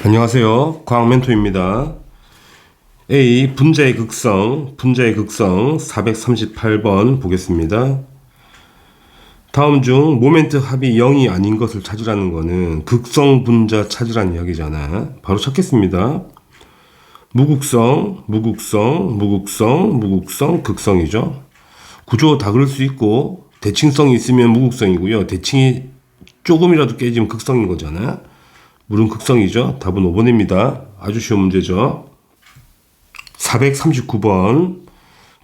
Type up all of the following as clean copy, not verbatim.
안녕하세요. 과학멘토입니다. A. 분자의 극성 438번 보겠습니다. 다음 중 모멘트 합이 0이 아닌 것을 찾으라는 거는 극성 분자 찾으라는 이야기잖아. 바로 찾겠습니다. 무극성, 극성이죠. 구조 다 그럴 수 있고 대칭성이 있으면 무극성이고요. 대칭이 조금이라도 깨지면 극성인 거잖아. 물은 극성이죠. 답은 5번입니다. 아주 쉬운 문제죠. 439번.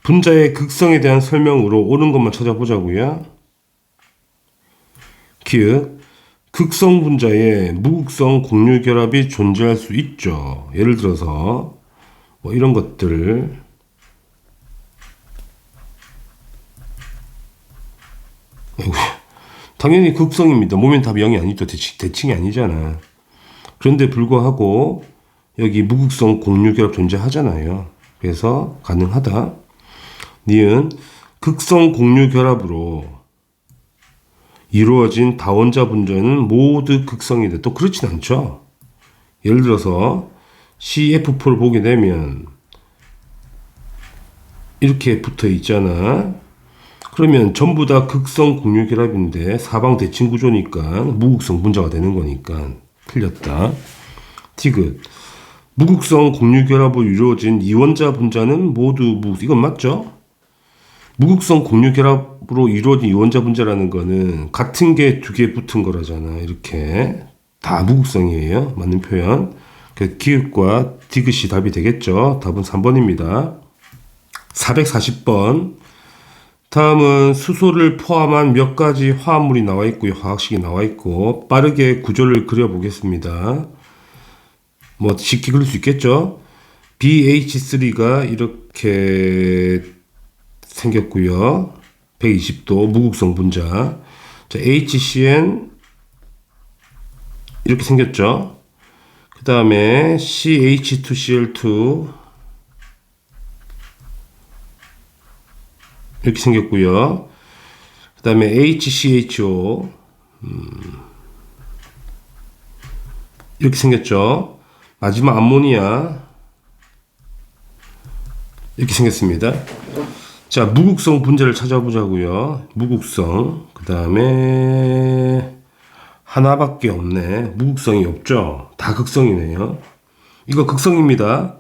분자의 극성에 대한 설명으로 옳은 것만 찾아보자고요. 기역. 극성 분자에 무극성 곡류 결합이 존재할 수 있죠. 예를 들어서 뭐 이런 것들. 당연히 극성입니다. 모멘트 합이 0이 아니죠. 대칭이 아니잖아. 그런데 불구하고 여기 무극성 곡류결합 존재하잖아요. 그래서 가능하다. 니은 극성 곡류결합으로 이루어진 다원자 분자는 모두 극성이다. 또 그렇진 않죠. 예를 들어서 CF4를 보게 되면 이렇게 붙어 있잖아. 그러면 전부 다 극성 곡류결합인데 사방 대칭 구조니까 무극성 분자가 되는 거니까 틀렸다. 티귿. 무극성 곡류결합으로 이루어진 이원자 분자는 모두 무극성. 이건 맞죠? 무극성 곡류결합으로 이루어진 이원자 분자라는 거는 같은 게 두 개 붙은 거라잖아. 이렇게 다 무극성이에요. 맞는 표현. 그래서 기읍과 디귿이 답이 되겠죠. 답은 3번입니다. 440번. 다음은 수소를 포함한 몇 가지 화합물이 나와 있고요. 화학식이 나와 있고 빠르게 구조를 그려보겠습니다. 뭐 쉽게 그릴 수 있겠죠. BH3가 이렇게 생겼고요. 120도 무극성 분자. 자, HCN 이렇게 생겼죠. 그 다음에 CH2Cl2 이렇게 생겼고요. 그 다음에 HCHO 이렇게 생겼죠. 마지막 암모니아 이렇게 생겼습니다. 자, 무극성 분자를 찾아보자고요. 무극성. 그 다음에 하나밖에 없네. 무극성이 없죠. 다 극성이네요. 이거 극성입니다.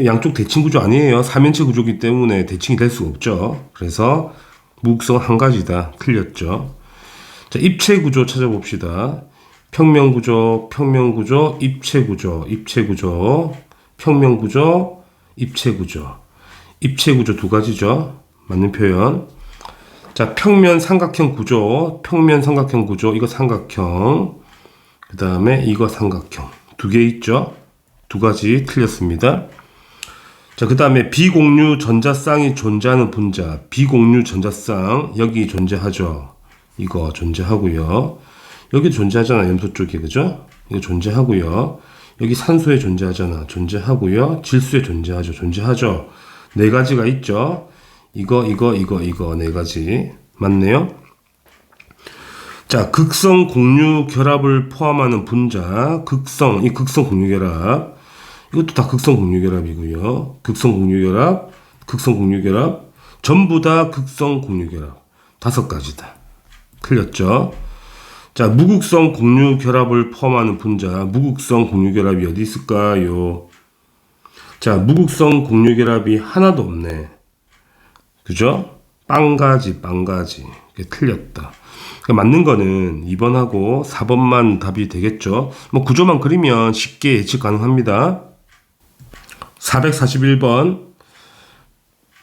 양쪽 대칭 구조 아니에요. 삼연체 구조이기 때문에 대칭이 될 수가 없죠. 그래서 무극성 한 가지다. 틀렸죠. 자, 입체 구조 찾아봅시다. 평면 구조, 입체 구조, 평면 구조, 입체 구조. 입체 구조 두 가지죠. 맞는 표현. 자, 평면 삼각형 구조, 이거 삼각형. 그 다음에 이거 삼각형. 두 개 있죠. 두 가지 틀렸습니다. 자, 그 다음에 비공유 전자쌍이 존재하는 분자. 비공유 전자쌍 여기 존재하죠. 이거 존재하고요. 여기 존재하잖아. 염소 쪽에. 그죠? 이거 존재하고요. 여기 산소에 존재하잖아. 존재하고요. 질소에 존재하죠. 네 가지가 있죠. 이거 네 가지. 맞네요. 자, 극성 곡류 결합을 포함하는 분자. 이 극성 곡류 결합. 이것도 다 극성 곡류 결합이고요. 극성 곡류 결합. 전부 다 극성 곡류 결합. 5가지다. 틀렸죠? 자, 무극성 곡류 결합을 포함하는 분자. 무극성 곡류 결합이 어디 있을까요? 자, 무극성 곡류 결합이 하나도 없네. 그죠? 빵가지. 이게 틀렸다. 그러니까 맞는 거는 2번하고 4번만 답이 되겠죠. 뭐 구조만 그리면 쉽게 예측 가능합니다. 441번.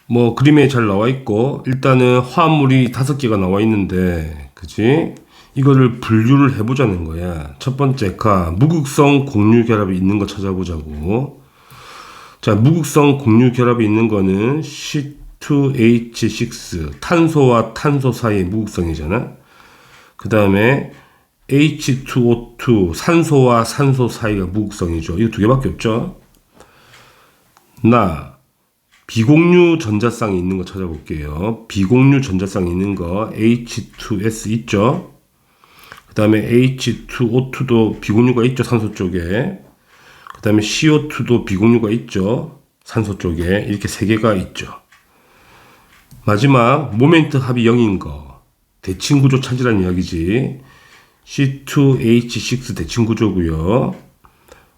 뭐 그림에 잘 나와 있고 일단은 화합물이 5개가 나와 있는데 그지? 이거를 분류를 해보자는 거야. 첫 번째 무극성 곡류 결합이 있는 거 찾아보자고. 자, 무극성 곡류 결합이 있는 거는 C2H6 탄소와 탄소 사이의 무극성이잖아. 그 다음에 H2O2 산소와 산소 사이가 무극성이죠. 이거 두 개밖에 없죠. 비공유 전자쌍이 있는 거 찾아볼게요. 비공유 전자쌍이 있는 거 H2S 있죠. 그 다음에 H2O2도 비공유가 있죠. 산소 쪽에. 다음에 CO2도 비공유가 있죠. 산소 쪽에 이렇게 세 개가 있죠. 마지막 모멘트 합이 0인 거 대칭 구조 찾으라는 이야기지. C2H6 대칭 구조고요.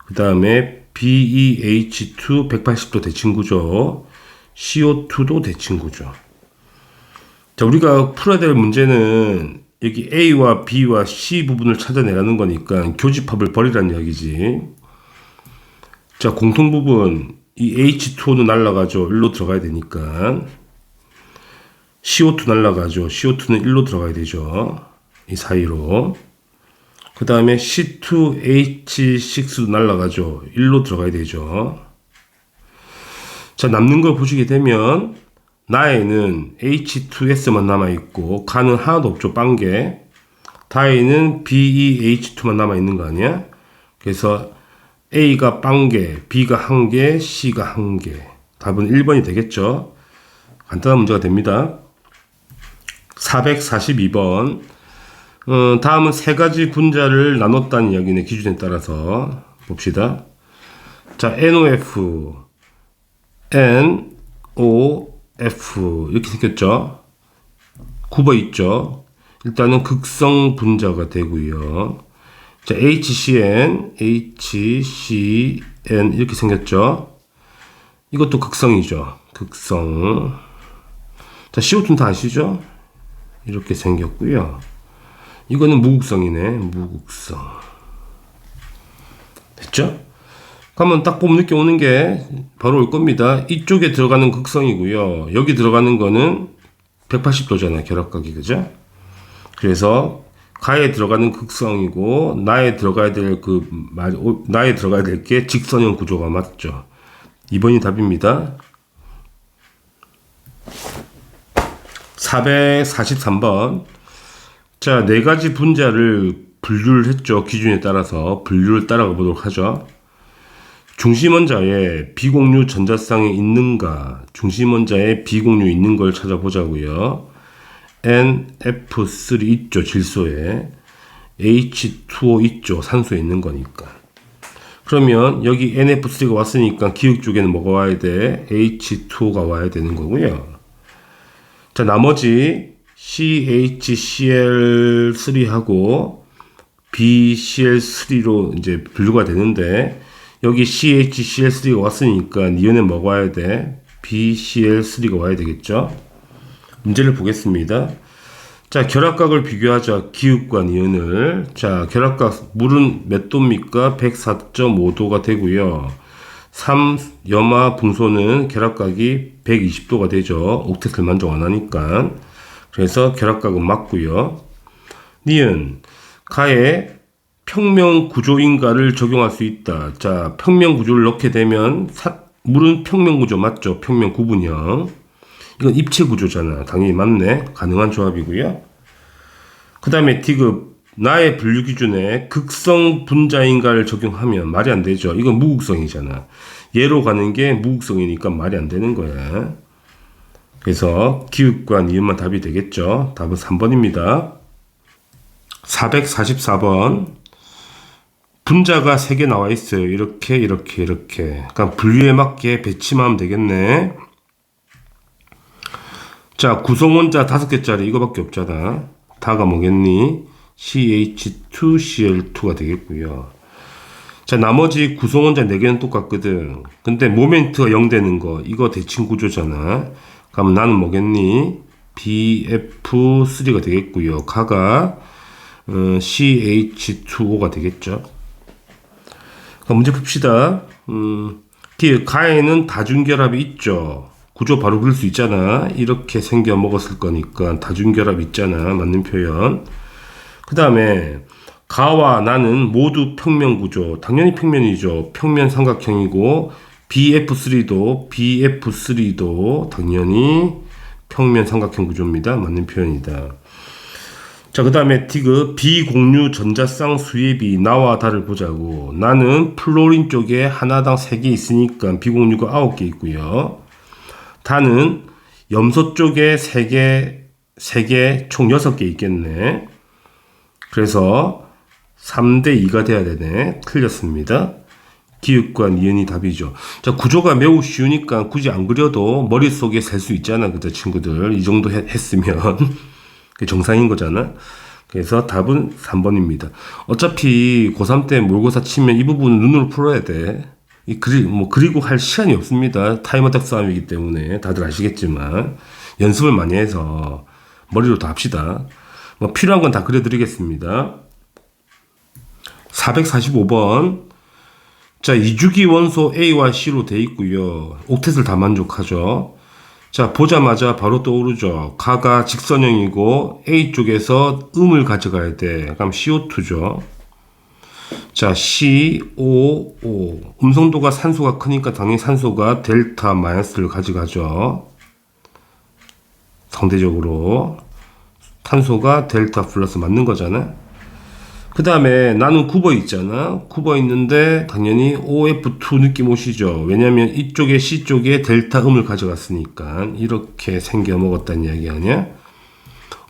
그 다음에 BeH2 180도 대칭 구조, CO2도 대칭 구조. 자, 우리가 풀어야 될 문제는 여기 A와 B와 C 부분을 찾아내라는 거니까 교집합을 버리라는 이야기지. 자, 공통 부분 이 H2O는 날라가죠. 1로 들어가야 되니까. CO2 날라가죠. CO2는 1로 들어가야 되죠. 이 사이로. 그 다음에 C2H6도 날라가죠. 1로 들어가야 되죠. 자, 남는 걸 보시게 되면 나에는 H2S만 남아있고 가는 하나도 없죠. 빵개. 다에는 BeH2만 남아있는 거 아니야? 그래서 A가 빵개, B가 1개, C가 1개. 답은 1번이 되겠죠. 간단한 문제가 됩니다. 442번. 다음은 세 가지 분자를 나눴다는 이야기네. 기준에 따라서 봅시다. 자, NOF, NOF 이렇게 생겼죠. 굽어 있죠. 일단은 극성 분자가 되고요. 자, HCN, HCN 이렇게 생겼죠. 이것도 극성이죠. 극성. 자, CO2는 다 아시죠? 이렇게 생겼고요. 이거는 무극성이네. 무극성. 됐죠? 그러면 딱 보면 느껴 오는 게 바로 올 겁니다. 이쪽에 들어가는 극성이고요. 여기 들어가는 거는 180도잖아요. 결합각이. 그죠? 그래서 가에 들어가는 극성이고 나에 들어가야 될 나에 들어가야 될 게 직선형 구조가 맞죠. 2번이 답입니다. 443번. 자, 네 가지 분자를 분류를 했죠. 기준에 따라서 분류를 따라가 보도록 하죠. 중심원자에 비공유 전자쌍이 있는가? 중심원자에 비공유 있는 걸 찾아보자고요. NF3 있죠. 질소에. H2O 있죠. 산소에 있는 거니까. 그러면 여기 NF3가 왔으니까 기역 쪽에는 뭐가 와야 돼? H2O가 와야 되는 거고요. 자, 나머지 CHCl3하고 BCl3로 이제 분류가 되는데 여기 CHCl3가 왔으니까 니은에 뭐가 와야 돼? BCl3가 와야 되겠죠? 문제를 보겠습니다. 자, 결합각을 비교하자. 기읍과 니은을. 자, 결합각 물은 몇 도입니까? 104.5도가 되고요. 3염화 붕소는 결합각이 120도가 되죠. 옥텟을 만족 안 하니까. 그래서 결합각은 맞고요. 니은 가에 평면 구조인가를 적용할 수 있다. 자, 평면 구조를 넣게 되면 물은 평면 구조 맞죠? 평면 구분형. 이건 입체 구조잖아. 당연히 맞네. 가능한 조합이고요. 그 다음에 디귿 나의 분류 기준에 극성 분자인가를 적용하면 말이 안 되죠. 이건 무극성이잖아. 얘로 가는 게 무극성이니까 말이 안 되는 거야. 그래서 기읍과 니은만 답이 되겠죠. 답은 3번입니다. 444번. 분자가 3개 나와 있어요. 이렇게. 그러니까 분류에 맞게 배치만 하면 되겠네. 자, 구성원자 5개짜리 이거밖에 없잖아. 다가 뭐겠니? CH2Cl2가 되겠고요. 자, 나머지 구성원자 4개는 똑같거든. 근데 모멘트가 0 되는 거 이거 대칭 구조잖아. 그럼 나는 뭐겠니? BF3가 되겠고요. 가가 CH2O가 되겠죠. 그럼 문제 풉시다. 가에는 다중결합이 있죠. 구조 바로 그릴 수 있잖아. 이렇게 생겨 먹었을 거니까 다중결합 있잖아. 맞는 표현. 그 다음에 가와 나는 모두 평면 구조. 당연히 평면이죠. 평면 삼각형이고 BF3도 당연히 평면 삼각형 구조입니다. 맞는 표현이다. 자, 그 다음에 디귿 비공유 전자쌍 수입이 나와 다를 보자고. 나는 플로린 쪽에 하나당 3개 있으니까 비공유가 9개 있고요. 다는 염소 쪽에 3개 총 6개 있겠네. 그래서 3대 2가 돼야 되네. 틀렸습니다. 기읍과 니은이 답이죠. 자, 구조가 매우 쉬우니까 굳이 안 그려도 머릿속에 셀 수 있잖아. 그죠, 친구들. 이 정도 했으면. 그게 정상인 거잖아. 그래서 답은 3번입니다. 어차피 고3 때 모의고사 치면 이 부분은 눈으로 풀어야 돼. 그리고 할 시간이 없습니다. 타임 어택 싸움이기 때문에. 다들 아시겠지만. 연습을 많이 해서 머리로 다 합시다. 뭐 필요한 건 다 그려드리겠습니다. 445번. 자, 이주기 원소 A와 C로 돼 있고요. 옥텟을 다 만족하죠. 자, 보자마자 바로 떠오르죠. 가가 직선형이고 A 쪽에서 음을 가져가야 돼. 그럼 CO2죠. 자, COO. 음성도가 산소가 크니까 당연히 산소가 델타 마이너스를 가져가죠. 상대적으로 탄소가 델타 플러스 맞는 거잖아. 그 다음에 나는 굽어 있잖아. 굽어 있는데 당연히 OF2 느낌 오시죠. 왜냐면 이쪽에 C쪽에 델타 음을 가져갔으니까. 이렇게 생겨 먹었다는 이야기 아니야?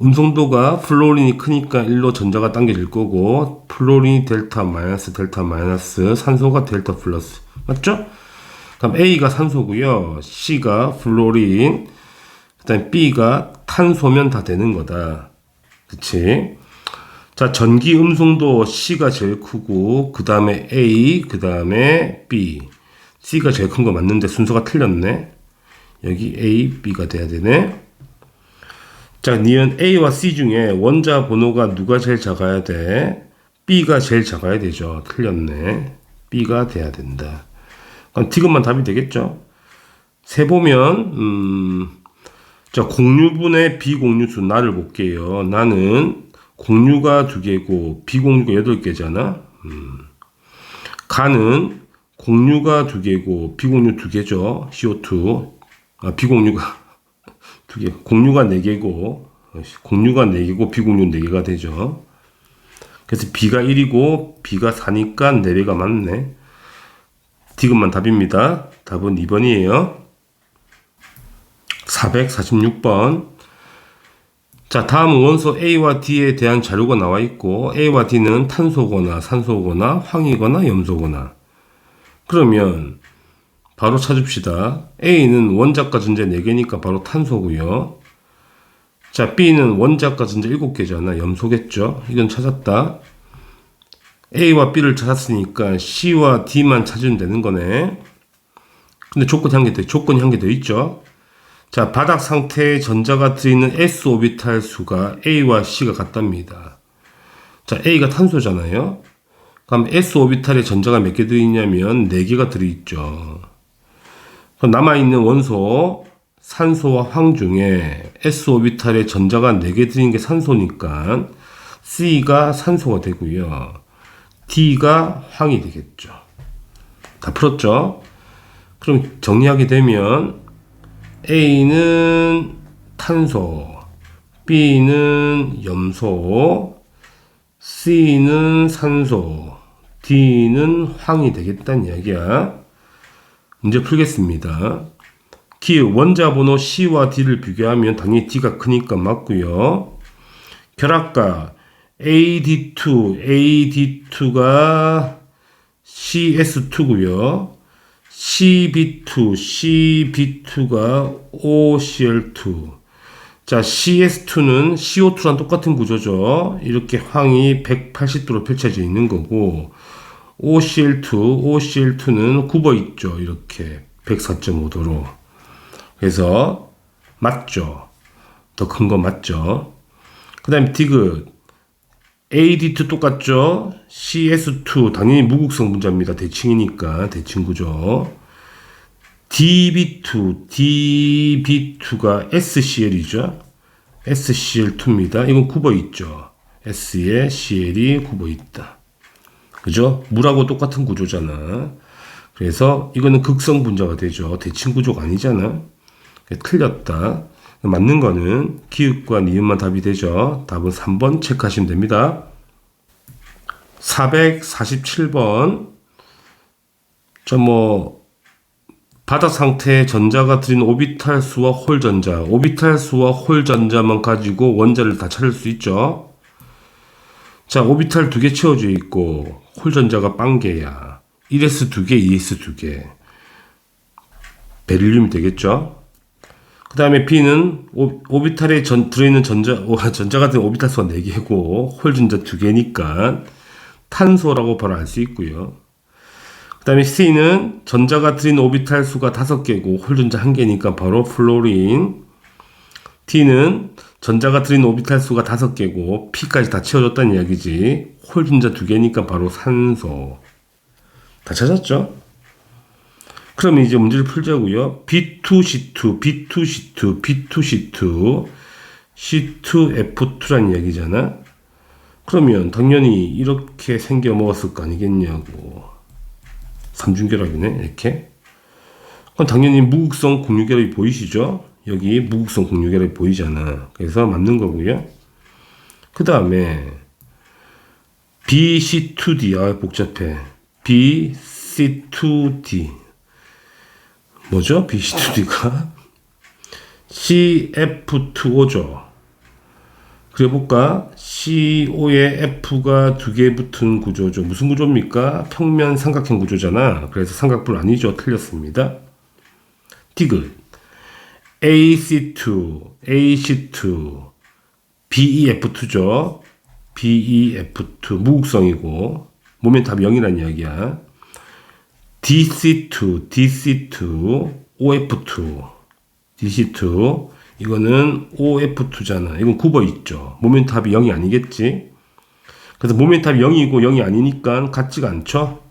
음성도가 플로린이 크니까 일로 전자가 당겨질 거고, 플로린이 델타 마이너스, 산소가 델타 플러스. 맞죠? 그럼 A가 산소고요. C가 플로린, 그 다음에 B가 탄소면 다 되는 거다. 그치? 자, 전기 음성도 C가 제일 크고, 그 다음에 A, 그 다음에 B. C가 제일 큰 거 맞는데 순서가 틀렸네. 여기 A, B가 돼야 되네. 자, 니은 A와 C 중에 원자 번호가 누가 제일 작아야 돼? B가 제일 작아야 되죠. 틀렸네. B가 돼야 된다. 그럼 디귿만 답이 되겠죠? 세보면, 자, 공유분의 비공유수 나를 볼게요. 나는 공유가 2개고 비공유가 8개잖아. 가는 공유가 2개고 비공유 2개죠. CO2. 비공유가 2개. 공유가 4개고 공유가 4개고 비공유 4개가 되죠. 그래서 B가 1이고 B가 4니까 4배가 맞네. 디귿만 답입니다. 답은 2번이에요. 446번. 자, 다음은 원소 A와 D에 대한 자료가 나와 있고, A와 D는 탄소거나 산소거나 황이거나 염소거나. 그러면 바로 찾읍시다. A는 원자과 전자 4개니까 바로 탄소고요. 자, B는 원자과 전자 7개잖아. 염소겠죠. 이건 찾았다. A와 B를 찾았으니까 C와 D만 찾으면 되는 거네. 근데 조건이 한 개 더 있죠. 자, 바닥 상태의 전자가 들어있는 S 오비탈 수가 A와 C가 같답니다. 자, A가 탄소잖아요. 그럼 S 오비탈에 전자가 몇 개 들어있냐면 4개가 들어있죠. 그럼 남아있는 원소 산소와 황 중에 S 오비탈에 전자가 4개 들어있는 게 산소니까 C가 산소가 되고요. D가 황이 되겠죠. 다 풀었죠? 그럼 정리하게 되면 A는 탄소, B는 염소, C는 산소, D는 황이 되겠다는 이야기야. 문제 풀겠습니다. 기읍 원자 번호 C와 D를 비교하면 당연히 D가 크니까 맞고요. 결합가 AD2가 CS2고요. CB2가 OCl2. 자, CS2는 CO2랑 똑같은 구조죠. 이렇게 황이 180도로 펼쳐져 있는 거고, OCl2는 굽어 있죠. 이렇게 104.5도로. 그래서 맞죠. 더 큰 거 맞죠. 그 다음에 디귿 AD2 똑같죠? CS2 당연히 무극성 분자입니다. 대칭이니까 대칭 구조. DB2가 SCl이죠. SCl2입니다. 이건 굽어 있죠. S에 Cl이 굽어 있다. 그죠? 물하고 똑같은 구조잖아. 그래서 이거는 극성 분자가 되죠. 대칭 구조가 아니잖아. 틀렸다. 맞는 거는 기읍과 니은만 답이 되죠. 답은 3번 체크하시면 됩니다. 447번. 바닥 상태에 전자가 들어있는 오비탈 수와 홀 전자. 오비탈 수와 홀 전자만 가지고 원자를 다 찾을 수 있죠. 자, 오비탈 2개 채워져 있고 홀 전자가 빵개야. 1s 2개, 2s 2개. 베릴륨이 되겠죠. 그 다음에 B는 오비탈에 들어있는 전자가 든 오비탈 수가 4개고 홀 전자 2개니까 탄소라고 바로 알 수 있고요. 그 다음에 C는 전자가 들어있는 오비탈 수가 5개고 홀 전자 1개니까 바로 플로린. D는 전자가 들어있는 오비탈 수가 5개고 P까지 다 채워줬다는 이야기지. 홀 전자 2개니까 바로 산소. 다 찾았죠? 그럼 이제 문제를 풀자고요. B2C2, B2C2, B2C2, C2F2라는 이야기잖아. 그러면 당연히 이렇게 생겨 먹었을 거 아니겠냐고. 삼중결합이네, 이렇게. 그럼 당연히 무극성 공유결합이 보이시죠? 여기 무극성 공유결합이 보이잖아. 그래서 맞는 거고요. 그 다음에 BC2D, 아 복잡해. BC2D. 뭐죠? BC2D가 CF2O죠. 그려볼까? CO에 F가 2개 붙은 구조죠. 무슨 구조입니까? 평면 삼각형 구조잖아. 그래서 삼각뿔 아니죠. 틀렸습니다. 디귿 AC2, AC2, BEF2죠. BEF2 무극성이고 모멘트 0이라는 이야기야. DC2, DC2, OF2, DC2 이거는 OF2잖아. 이건 굽어 있죠. 모멘트 합이 0이 아니겠지. 그래서 모멘트 합이 0이고 0이 아니니까 같지가 않죠.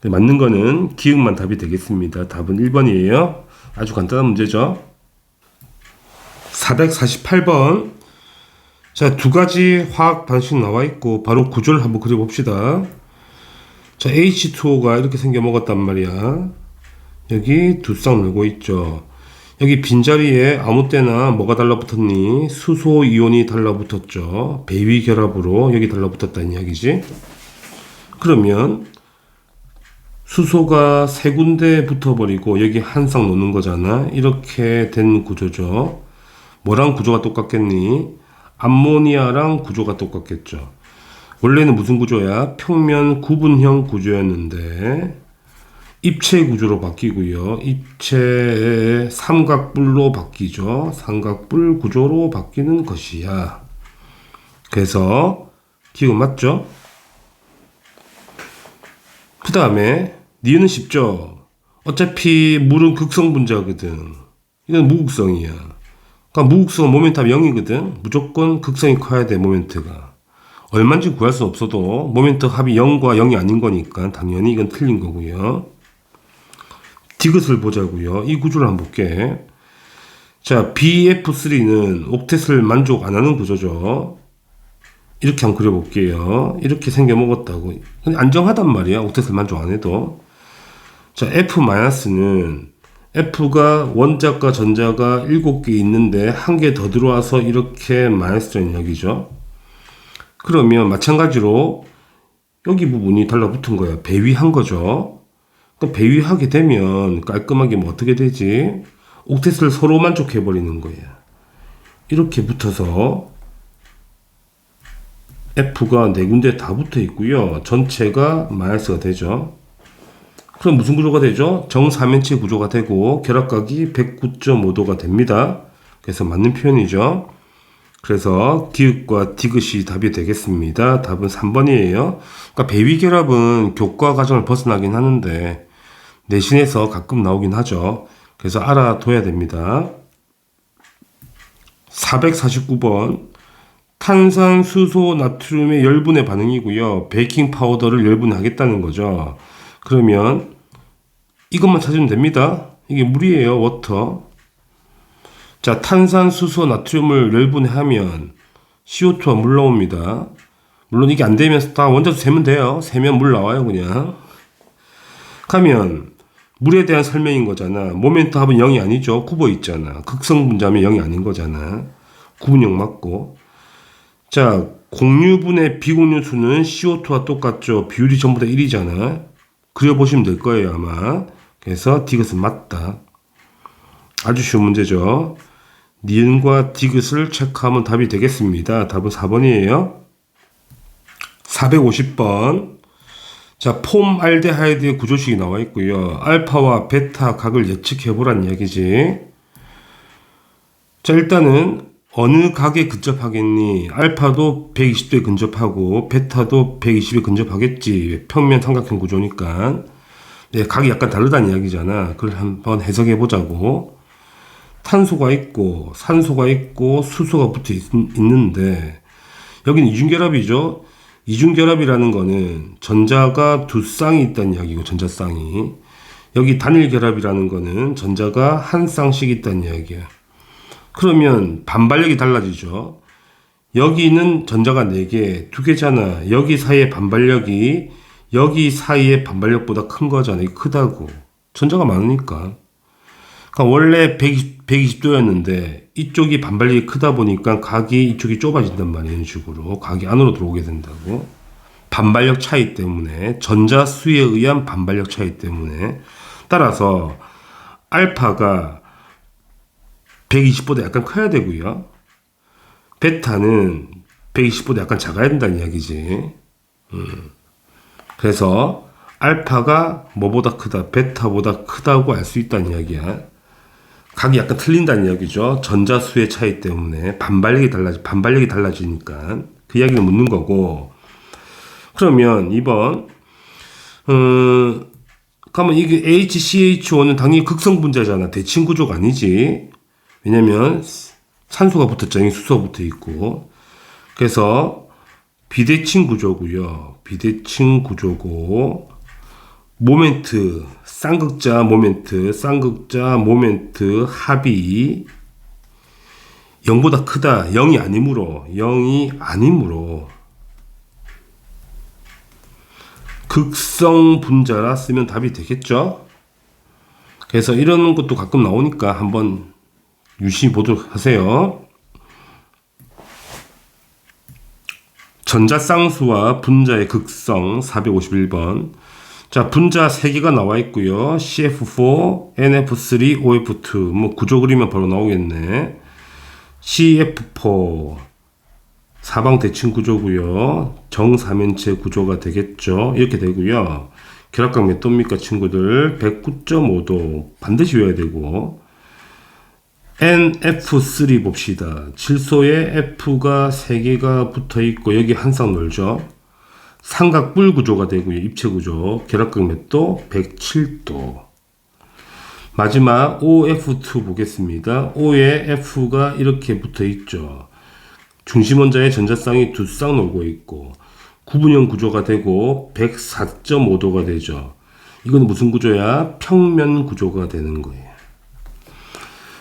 맞는 거는 기억만 답이 되겠습니다. 답은 1번이에요. 아주 간단한 문제죠. 448번. 자, 두 가지 화학 반식 나와 있고 바로 구조를 한번 그려봅시다. 자, H2O가 이렇게 생겨 먹었단 말이야. 여기 두 쌍 놀고 있죠. 여기 빈자리에 아무 때나 뭐가 달라붙었니? 수소 이온이 달라붙었죠. 배위 결합으로 여기 달라붙었다는 이야기지. 그러면 수소가 세 군데 붙어버리고 여기 한 쌍 놓는 거잖아. 이렇게 된 구조죠. 뭐랑 구조가 똑같겠니? 암모니아랑 구조가 똑같겠죠. 원래는 무슨 구조야? 평면 구분형 구조였는데 입체 구조로 바뀌고요. 입체 삼각뿔로 바뀌죠. 삼각뿔 구조로 바뀌는 것이야. 그래서 기억 맞죠? 그 다음에 니은은 쉽죠. 어차피 물은 극성 분자거든. 이건 무극성이야. 그러니까 무극성은 모멘트가 0이거든. 무조건 극성이 커야 돼, 모멘트가. 얼마인지 구할 수 없어도 모멘트 합이 0과 0이 아닌 거니까 당연히 이건 틀린 거고요. 디귿을 보자고요. 이 구조를 한번 볼게. 자, BF3는 옥텟을 만족 안 하는 구조죠. 이렇게 한번 그려볼게요. 이렇게 생겨 먹었다고. 근데 안정하단 말이야. 옥텟을 만족 안 해도. 자, F-는 F가 원자과 전자가 7개 있는데 한 개 더 들어와서 이렇게 마이너스라는 이야기죠. 그러면 마찬가지로 여기 부분이 달라붙은 거야. 배위한 거죠. 그럼 배위하게 되면 깔끔하게 뭐 어떻게 되지? 옥텟을 서로 만족해 버리는 거야. 이렇게 붙어서 F가 네 군데 다 붙어 있고요. 전체가 마이너스가 되죠. 그럼 무슨 구조가 되죠? 정사면체 구조가 되고 결합각이 109.5도가 됩니다. 그래서 맞는 표현이죠. 그래서 기읍과 디귿이 답이 되겠습니다. 답은 3번이에요. 그러니까 배위 결합은 교과 과정을 벗어나긴 하는데 내신에서 가끔 나오긴 하죠. 그래서 알아둬야 됩니다. 449번. 탄산, 수소, 나트륨의 열분의 반응이고요. 베이킹 파우더를 열분하겠다는 거죠. 그러면 이것만 찾으면 됩니다. 이게 물이에요. 워터. 자, 탄산, 수소, 나트륨을 열분하면 CO2와 물 나옵니다. 물론 이게 안 되면 다 원자수 세면 돼요. 세면 물 나와요, 그냥. 가면 물에 대한 설명인 거잖아. 모멘트 합은 0이 아니죠. 굽어 있잖아. 극성 분자면 0이 아닌 거잖아. 구분형 맞고. 자, 공유분의 비공유수는 CO2와 똑같죠. 비율이 전부 다 1이잖아. 그려보시면 될 거예요, 아마. 그래서 디귿은 맞다. 아주 쉬운 문제죠. 니은과 디귿을 체크하면 답이 되겠습니다. 답은 4번이에요. 450번. 자, 폼알데하이드의 구조식이 나와 있고요. 알파와 베타 각을 예측해 보란 이야기지. 자, 일단은 어느 각에 근접하겠니? 알파도 120도에 근접하고 베타도 120에 근접하겠지. 평면 삼각형 구조니까. 네, 각이 약간 다르다는 이야기잖아. 그걸 한번 해석해 보자고. 탄소가 있고 산소가 있고 수소가 붙어 있는데 여기는 이중결합이죠. 이중결합이라는 거는 전자가 두 쌍이 있다는 이야기고, 전자쌍이. 여기 단일결합이라는 거는 전자가 한 쌍씩 있다는 이야기야. 그러면 반발력이 달라지죠. 여기는 전자가 4개, 2개잖아. 여기 사이의 반발력이 여기 사이의 반발력보다 큰 거잖아. 이게 크다고. 전자가 많으니까. 그러니까 원래 120도였는데 이쪽이 반발력이 크다 보니까 각이 이쪽이 좁아진단 말이에요. 이런 식으로 각이 안으로 들어오게 된다고. 반발력 차이 때문에, 전자 수에 의한 반발력 차이 때문에. 따라서 알파가 120보다 약간 커야 되고요. 베타는 120보다 약간 작아야 된다는 이야기지. 그래서 알파가 뭐보다 크다, 베타보다 크다고 알 수 있다는 이야기야. 각이 약간 틀린다는 이야기죠. 전자 수의 차이 때문에 반발력이 달라지니까 그 이야기를 묻는 거고. 그러면 2번, 그러면 이게 HCHO는 당연히 극성 분자잖아. 대칭 구조가 아니지. 왜냐면 산소가 붙었잖아요. 수소가 붙어 있고. 그래서 비대칭 구조고요. 비대칭 구조고, 모멘트, 쌍극자 모멘트 합이 0보다 크다. 0이 아니므로 극성 분자라 쓰면 답이 되겠죠. 그래서 이런 것도 가끔 나오니까 한번 유심히 보도록 하세요. 전자쌍수와 분자의 극성 451번. 자, 분자 3개가 나와 있고요. CF4, NF3, OF2. 뭐 구조 그리면 바로 나오겠네. CF4 사방 대칭 구조고요. 정사면체 구조가 되겠죠. 이렇게 되고요. 결합각 몇 도입니까, 친구들? 109.5도. 반드시 외워야 되고. NF3 봅시다. 질소에 F가 3개가 붙어 있고 여기 한 쌍 놀죠. 삼각뿔 구조가 되고요. 입체 구조. 결합각 몇 도? 107도. 마지막 OF2 보겠습니다. O에 F가 이렇게 붙어 있죠. 중심 원자의 전자쌍이 두 쌍 놀고 있고 구분형 구조가 되고 104.5도가 되죠. 이건 무슨 구조야? 평면 구조가 되는 거예요.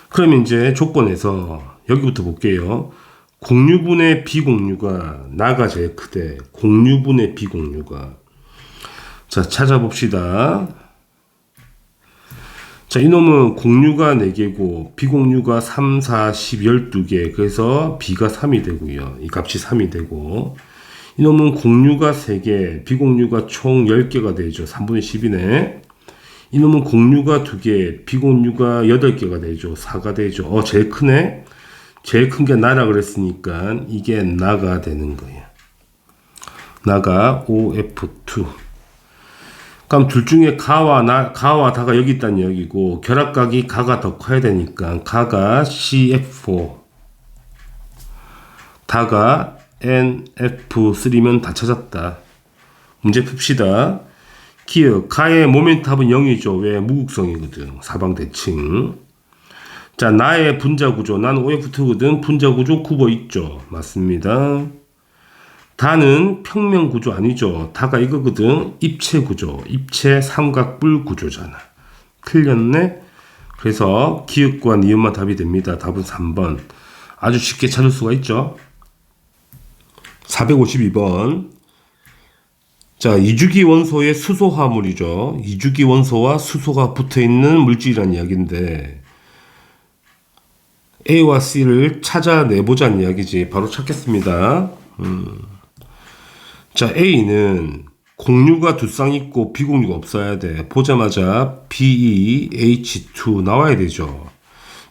그러면 이제 조건에서 여기부터 볼게요. 공유분의 비공유가 나가 제일 크대. 공유분의 비공유가. 자, 찾아봅시다. 자, 이놈은 공유가 4개고 비공유가 3, 4, 10, 12개. 그래서 B가 3이 되고요. 이 값이 3이 되고, 이놈은 공유가 3개, 비공유가 총 10개가 되죠. 3분의 10이네. 이놈은 공유가 2개, 비공유가 8개가 되죠. 4가 되죠. 제일 크네. 제일 큰 게 나라 그랬으니까 이게 나가 되는 거예요. 나가 OF2. 그럼 둘 중에 가와 다가 여기 있다는 이야기고, 결합각이 가가 더 커야 되니까 가가 CF4, 다가 NF3면 다 찾았다. 문제 풉시다. 기억, 가의 모멘트 합은 0이죠. 왜? 무극성이거든. 사방 대칭. 자, 나의 분자 구조. 난 OF2거든. 분자 구조 굽어 있죠. 맞습니다. 다는 평면 구조 아니죠. 다가 이거거든. 입체 구조. 입체 삼각뿔 구조잖아. 틀렸네? 그래서 기역과 니은만 답이 됩니다. 답은 3번. 아주 쉽게 찾을 수가 있죠. 452번. 자, 이주기 원소의 수소 화물이죠. 이주기 원소와 수소가 붙어있는 물질이라는 이야기인데, A와 C를 찾아내보자는 이야기지. 바로 찾겠습니다. 자, A는 공유가 두 쌍 있고 비공유가 없어야 돼. 보자마자 BeH2 나와야 되죠.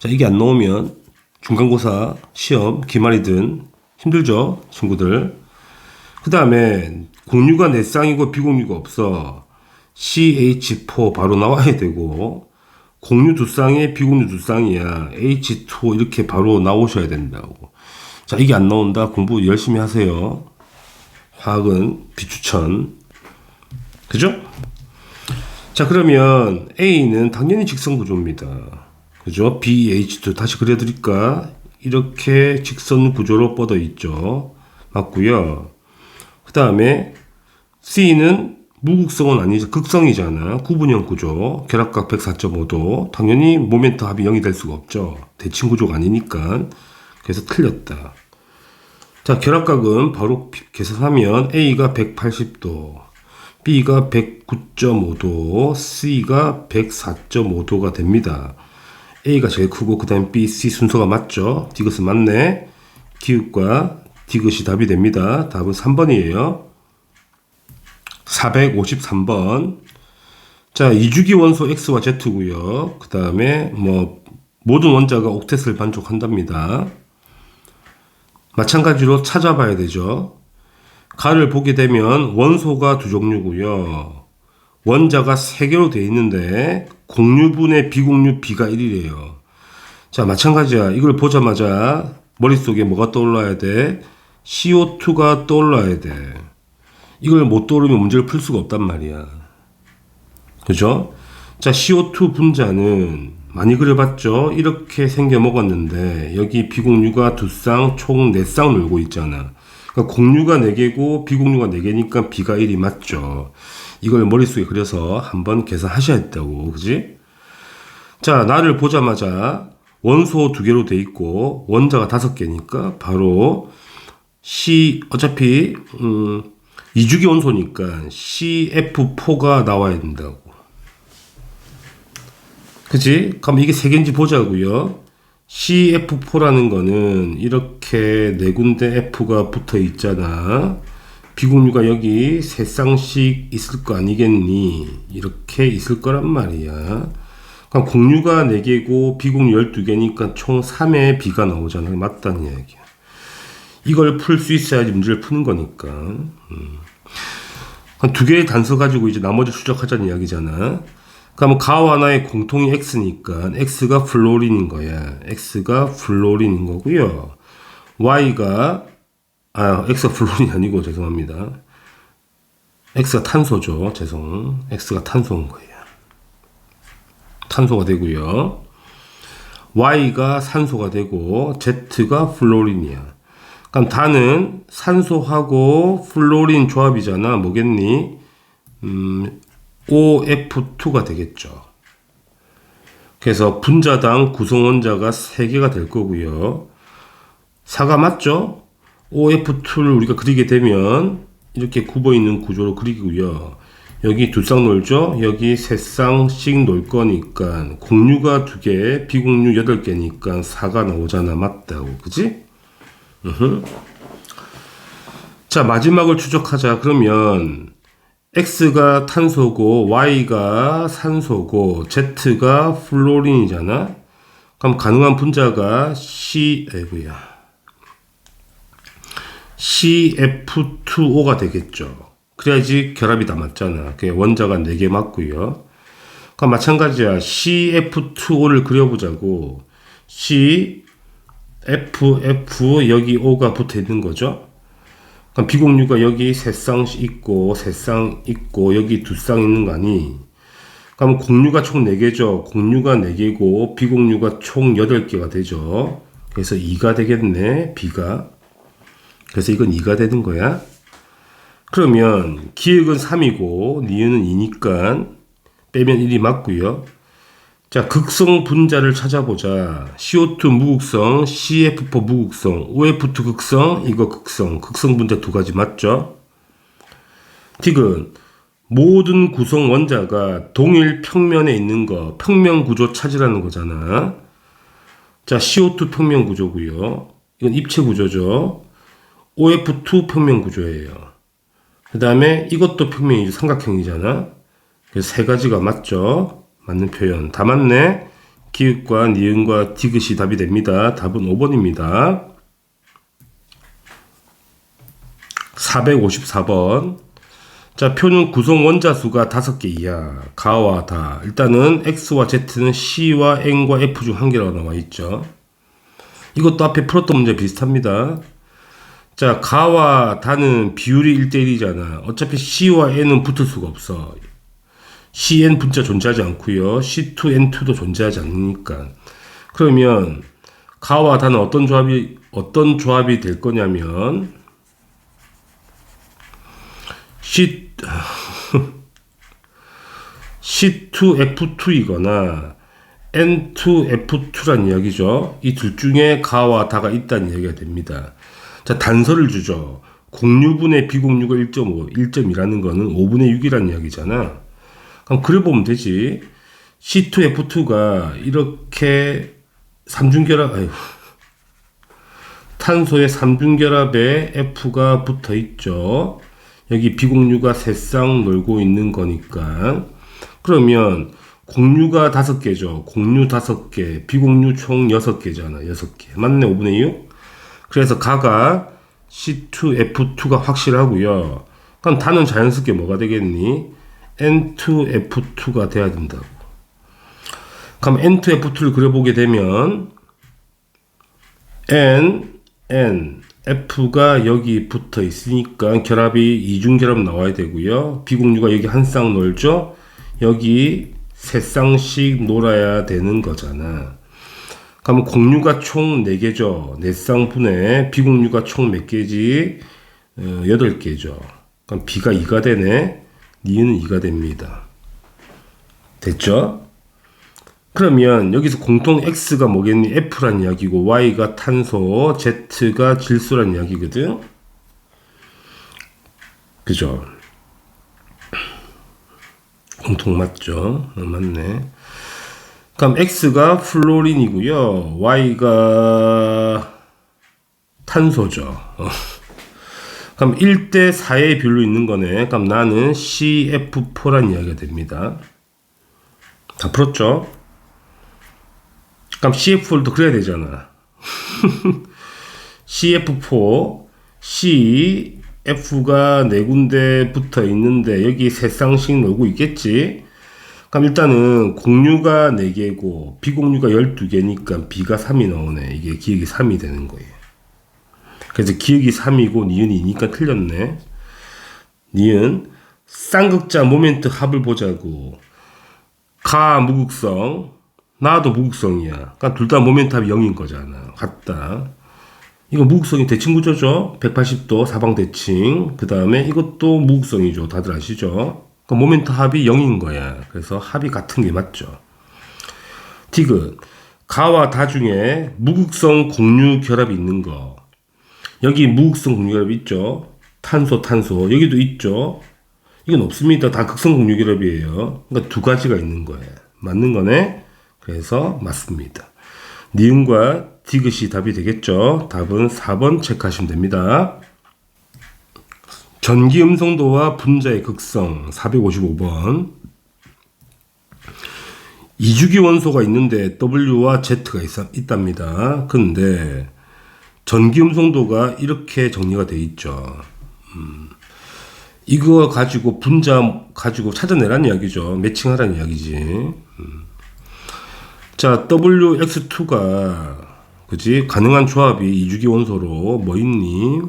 자, 이게 안 나오면 중간고사, 시험, 기말이든 힘들죠, 친구들. 그 다음에 공유가 네 쌍이고 비공유가 없어. CH4 바로 나와야 되고, 공유 두 쌍에 비공유 두 쌍이야. H2 이렇게 바로 나오셔야 된다고. 자, 이게 안 나온다. 공부 열심히 하세요. 화학은 비추천. 그죠? 자, 그러면 A는 당연히 직선 구조입니다. 그죠? BH2 다시 그려드릴까? 이렇게 직선 구조로 뻗어 있죠. 맞고요. 그 다음에 C는 무극성은 아니죠. 극성이잖아. 구분형 구조. 결합각 104.5도. 당연히 모멘트 합이 0이 될 수가 없죠. 대칭 구조가 아니니까. 그래서 틀렸다. 자, 결합각은 바로 계산하면 A가 180도, B가 109.5도, C가 104.5도가 됩니다. A가 제일 크고 그 다음 B, C 순서가 맞죠? 디귿은 맞네. 기읍과 디귿이 답이 됩니다. 답은 3번이에요. 453번. 자, 이주기 원소 X와 Z고요. 그 다음에 모든 원자가 옥텟을 만족한답니다. 마찬가지로 찾아봐야 되죠. 가를 보게 되면 원소가 두 종류고요. 원자가 3개로 되어 있는데 공유분의 비공유 B가 1이래요. 자, 마찬가지야. 이걸 보자마자 머릿속에 뭐가 떠올라야 돼? CO2가 떠올라야 돼. 이걸 못 떠오르면 문제를 풀 수가 없단 말이야. 그죠? 자, CO2 분자는 많이 그려봤죠? 이렇게 생겨 먹었는데 여기 비공유가 두 쌍, 총 4쌍 놀고 있잖아. 그러니까 공유가 4개고 비공유가 4개니까 B가 1이 맞죠. 이걸 머릿속에 그려서 한번 계산하셔야 했다고. 그지? 자, 나를 보자마자 원소 2개로 돼 있고 원자가 5개니까 바로 어차피 이주기 원소니까 CF4가 나와야 된다고. 그치? 그럼 이게 3개인지 보자고요. CF4라는 거는 이렇게 4군데 F가 붙어 있잖아. 비공유가 여기 3쌍씩 있을 거 아니겠니? 이렇게 있을 거란 말이야. 그럼 공유가 4개고 비공유 12개니까 총 3의 B가 나오잖아. 맞다는 이야기야. 이걸 풀 수 있어야지 문제를 푸는 거니까. 한 2개의 단서 가지고 이제 나머지 추적하자는 이야기잖아. 그럼 가와 나의 공통이 X니까 X가 플로린인 거야. X가 플로린인 거고요. X가 플로린이 아니고 죄송합니다. X가 탄소죠. X가 탄소인 거예요. 탄소가 되고요. Y가 산소가 되고 Z가 플로린이야. 그럼 다는 산소하고 플로린 조합이잖아. 뭐겠니? OF2가 되겠죠. 그래서 분자당 구성원자가 3개가 될 거고요. 4가 맞죠? OF2를 우리가 그리게 되면 이렇게 굽어 있는 구조로 그리고요. 여기 2쌍 놀죠? 여기 3쌍씩 놀 거니까 공유가 2개, 비공유 8개니까 4가 나오잖아. 맞다고. 그지? 자, 마지막을 추적하자. 그러면 X가 탄소고 Y가 산소고 Z가 플로린이잖아. 그럼 가능한 분자가 CF2O가 되겠죠. 그래야지 결합이 다 맞잖아. 그게 원자가 4개 맞고요. 그럼 마찬가지야. CF2O를 그려보자고. CFF 여기 O가 붙어 있는 거죠. 그럼 비공유가 여기 3쌍 있고 3쌍 있고 여기 2쌍 있는 거 아니? 그럼 공유가 총 4개죠. 공유가 4개고 비공유가 총 8개가 되죠. 그래서 2가 되겠네. B가. 그래서 이건 2가 되는 거야. 그러면 기역은 3이고 니은은 2니까 빼면 1이 맞고요. 자, 극성 분자를 찾아보자. CO2 무극성, CF4 무극성, OF2 극성, 이거 극성 분자 2가지 맞죠? 디귿, 모든 구성 원자가 동일 평면에 있는 거, 평면 구조 찾으라는 거잖아. 자, CO2 평면 구조고요. 이건 입체 구조죠. OF2 평면 구조예요. 그 다음에 이것도 평면이죠. 삼각형이잖아. 그래서 3가지가 맞죠? 맞는 표현 다 맞네. 기읍과 니은과 디귿이 답이 됩니다. 답은 5번입니다. 454번. 자, 표는 구성 원자수가 5개 이하. 가와 다. 일단은 X와 Z는 C와 N과 F 중 한 개라고 나와 있죠. 이것도 앞에 풀었던 문제 비슷합니다. 자, 가와 다는 비율이 1대1이잖아. 어차피 C와 N은 붙을 수가 없어. CN 분자 존재하지 않고요. C2N2도 존재하지 않으니까. 그러면 가와 다는 어떤 조합이 될 거냐면 C2F2이거나 N2F2란 이야기죠. 이 둘 중에 가와 다가 있다는 이야기가 됩니다. 자, 단서를 주죠. 공유분의 비공유가 1.5, 1.2라는 거는 5분의 6이라는 이야기잖아. 그럼 그려보면 되지. C2F2가 이렇게 삼중결합, 탄소의 삼중결합에 F가 붙어 있죠. 여기 비공유가 세 쌍 놀고 있는 거니까. 그러면 공유가 5개죠. 공유 5개, 비공유 총 6개잖아. 6개. 맞네, 5분의 6? 그래서 가가 C2F2가 확실하고요. 그럼 다는 자연스럽게 뭐가 되겠니? N2F2가 돼야 된다고. 그럼 N2F2를 그려보게 되면 F가 여기 붙어 있으니까 결합이 이중결합 나와야 되고요. 비공유가 여기 한 쌍 놀죠. 여기 세 쌍씩 놀아야 되는 거잖아. 그럼 공유가 총 4개죠. 4쌍분에 비공유가 총 몇 개지? 8개죠. 그럼 B가 2가 되네. 니은 2가 됩니다. 됐죠? 그러면 여기서 공통 X가 뭐겠니? F란 이야기고 Y가 탄소, Z가 질소란 이야기거든. 그죠? 공통 맞죠? 맞네. 그럼 X가 플로린이고요. Y가 탄소죠. 그럼 1대 4의 비율로 있는 거네. 그럼 나는 CF4란 이야기가 됩니다. 다 풀었죠? 그럼 CF4도 그래야 되잖아. CF4, CF가 4군데 붙어 있는데 여기 3쌍씩 놀고 있겠지? 그럼 일단은 공유가 4개고 비공유가 12개니까 B가 3이 나오네. 이게 기억이 3이 되는 거예요. 그래서 기억이 3이고 니은이 2니까 틀렸네. 니은 쌍극자 모멘트 합을 보자고. 가 무극성, 나도 무극성이야. 그러니까 둘 다 모멘트 합이 0인 거잖아. 같다. 이거 무극성이 대칭 구조죠. 180도 사방 대칭. 그 다음에 이것도 무극성이죠. 다들 아시죠? 그러니까 모멘트 합이 0인 거야. 그래서 합이 같은 게 맞죠. 디귿 가와 다 중에 무극성 공유 결합이 있는 거. 여기 무극성 공유 결합이 있죠. 탄소 여기도 있죠. 이건 없습니다. 다 극성 공유 결합이에요. 그러니까 두 가지가 있는 거예요. 맞는 거네. 그래서 맞습니다. 니은과 디귿이 답이 되겠죠. 답은 4번 체크하시면 됩니다. 전기 음성도와 분자의 극성 455번. 이주기 원소가 있는데 W와 Z가 있답니다. 근데 전기 음성도가 이렇게 정리가 되어 있죠. 이거 가지고 분자 가지고 찾아내라는 이야기죠. 매칭하라는 이야기지. 자, WX2가 그지? 가능한 조합이 이주기 원소로 뭐 있니?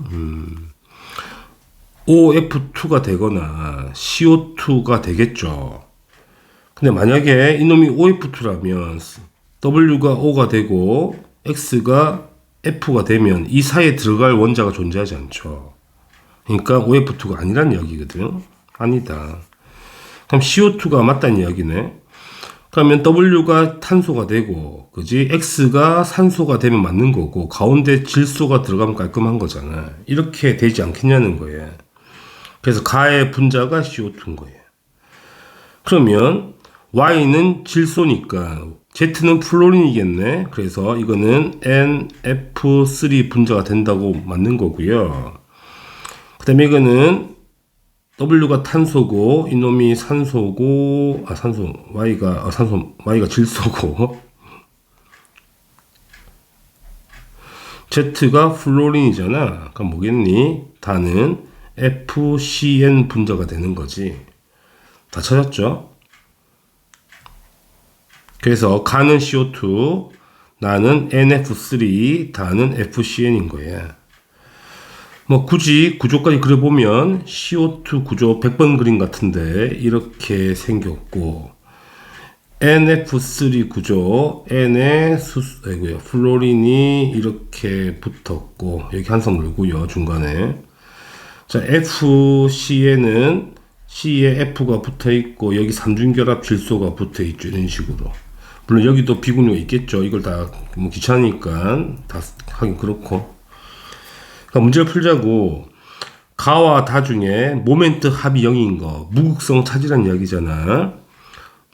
OF2가 되거나 CO2가 되겠죠. 근데 만약에 이놈이 OF2라면 W가 O가 되고 X가 F가 되면 이 사이에 들어갈 원자가 존재하지 않죠. 그러니까 OF2가 아니란 이야기거든. 아니다. 그럼 CO2가 맞다는 이야기네. 그러면 W가 탄소가 되고, 그지? X가 산소가 되면 맞는 거고, 가운데 질소가 들어가면 깔끔한 거잖아. 이렇게 되지 않겠냐는 거예요. 그래서 가의 분자가 CO2인 거예요. 그러면 Y는 질소니까 Z는 플로린이겠네. 그래서 이거는 NF3 분자가 된다고 맞는 거고요. 그 다음에 이거는 W가 탄소고 이놈이 산소고 Y가 질소고 Z가 플로린이잖아. 그럼 뭐겠니? 다는 FCN 분자가 되는 거지. 다 찾았죠? 그래서 가는 CO2, 나는 NF3, 다는 FCN인 거예요. 뭐 굳이 구조까지 그려보면 CO2 구조 100번 그림 같은데 이렇게 생겼고, NF3 구조, N에 플로린이 이렇게 붙었고, 여기 한 성 놀고요, 중간에. 자, FCN은 C에 F가 붙어 있고, 여기 삼중결합 질소가 붙어 있죠, 이런 식으로. 물론 여기도 비군류가 있겠죠. 이걸 다 뭐 귀찮으니까 다 하긴 그렇고. 그러니까 문제를 풀자고, 가와 다 중에 모멘트 합이 0인 거, 무극성 찾으란 이야기잖아.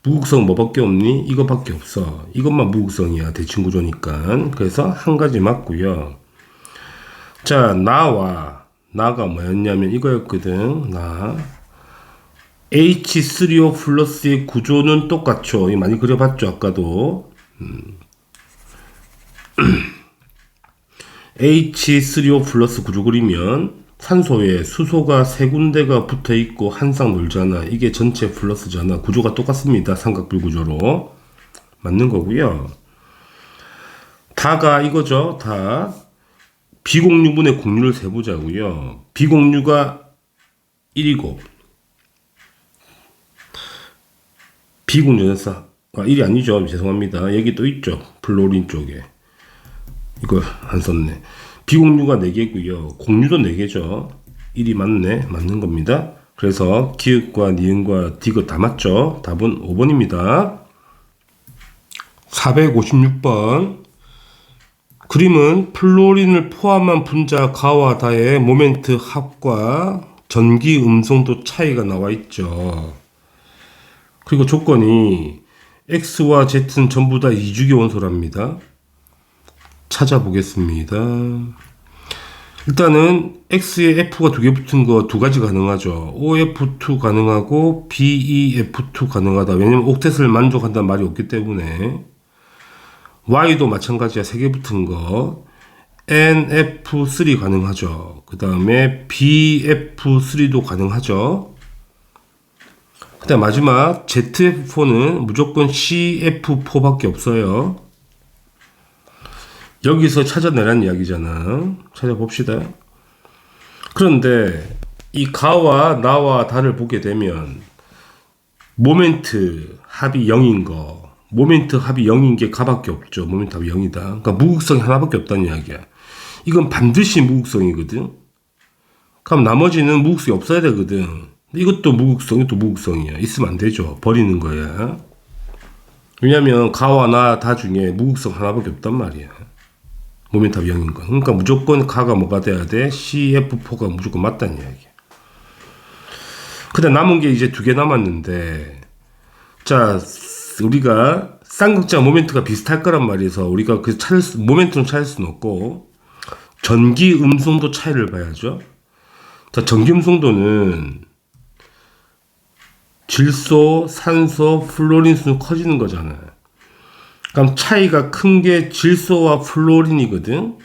무극성 뭐밖에 없니? 이거밖에 없어. 이것만 무극성이야. 대칭 구조니까. 그래서 한 가지 맞고요. 자, 나가 뭐였냐면 이거였거든. H3O 플러스의 구조는 똑같죠. 많이 그려봤죠. 아까도. H3O 플러스 구조 그리면 산소에 수소가 세 군데가 붙어 있고 한 쌍 놀잖아. 이게 전체 플러스잖아. 구조가 똑같습니다. 삼각불 구조로. 맞는 거고요. 다가 이거죠. 다. 비공유분의 공유를 세보자고요. 비공유가 1이고 비공유전사 1이 아니죠. 죄송합니다. 여기 또 있죠. 플로린 쪽에. 이거 안 썼네. 비공유가 4개고요. 공유도 4개죠. 1이 맞네. 맞는 겁니다. 그래서 기읍과 니은과 디귿 다 맞죠. 답은 5번입니다. 456번. 그림은 플로린을 포함한 분자 가와 다의 모멘트 합과 전기 음성도 차이가 나와 있죠. 그리고 조건이 X와 Z는 전부 다 2주기 원소랍니다. 찾아보겠습니다. 일단은 X에 F가 2개 붙은 거 2가지 가능하죠. OF2 가능하고 BEF2 가능하다. 왜냐면 옥텟을 만족한다는 말이 없기 때문에. Y도 마찬가지야. 3개 붙은 거 NF3 가능하죠. 그 다음에 BF3도 가능하죠. 그 다음 마지막 ZF4는 무조건 CF4밖에 없어요. 여기서 찾아내란 이야기잖아. 찾아봅시다. 그런데 이 가와 나와 다를 보게 되면 모멘트 합이 0인 거, 모멘트 합이 0인 게 가밖에 없죠. 모멘트 합이 0이다. 그러니까 무극성이 하나밖에 없다는 이야기야. 이건 반드시 무극성이거든. 그럼 나머지는 무극성이 없어야 되거든. 이것도 무극성, 이것도 무극성이야. 있으면 안 되죠. 버리는 거야. 왜냐면 가와 나 다 중에 무극성 하나밖에 없단 말이야. 모멘트 합이 0인 거. 그러니까 무조건 가가 뭐가 돼야 돼? CF4가 무조건 맞다는 이야기야. 근데 남은 게 이제 2개 남았는데, 자, 우리가 쌍극자 모멘트가 비슷할 거란 말이어서 우리가 그 모멘트는 찾을 수는 없고 전기 음성도 차이를 봐야죠. 자, 전기 음성도는 질소, 산소, 플로린 수는 커지는 거잖아요. 그럼 차이가 큰 게 질소와 플로린이거든.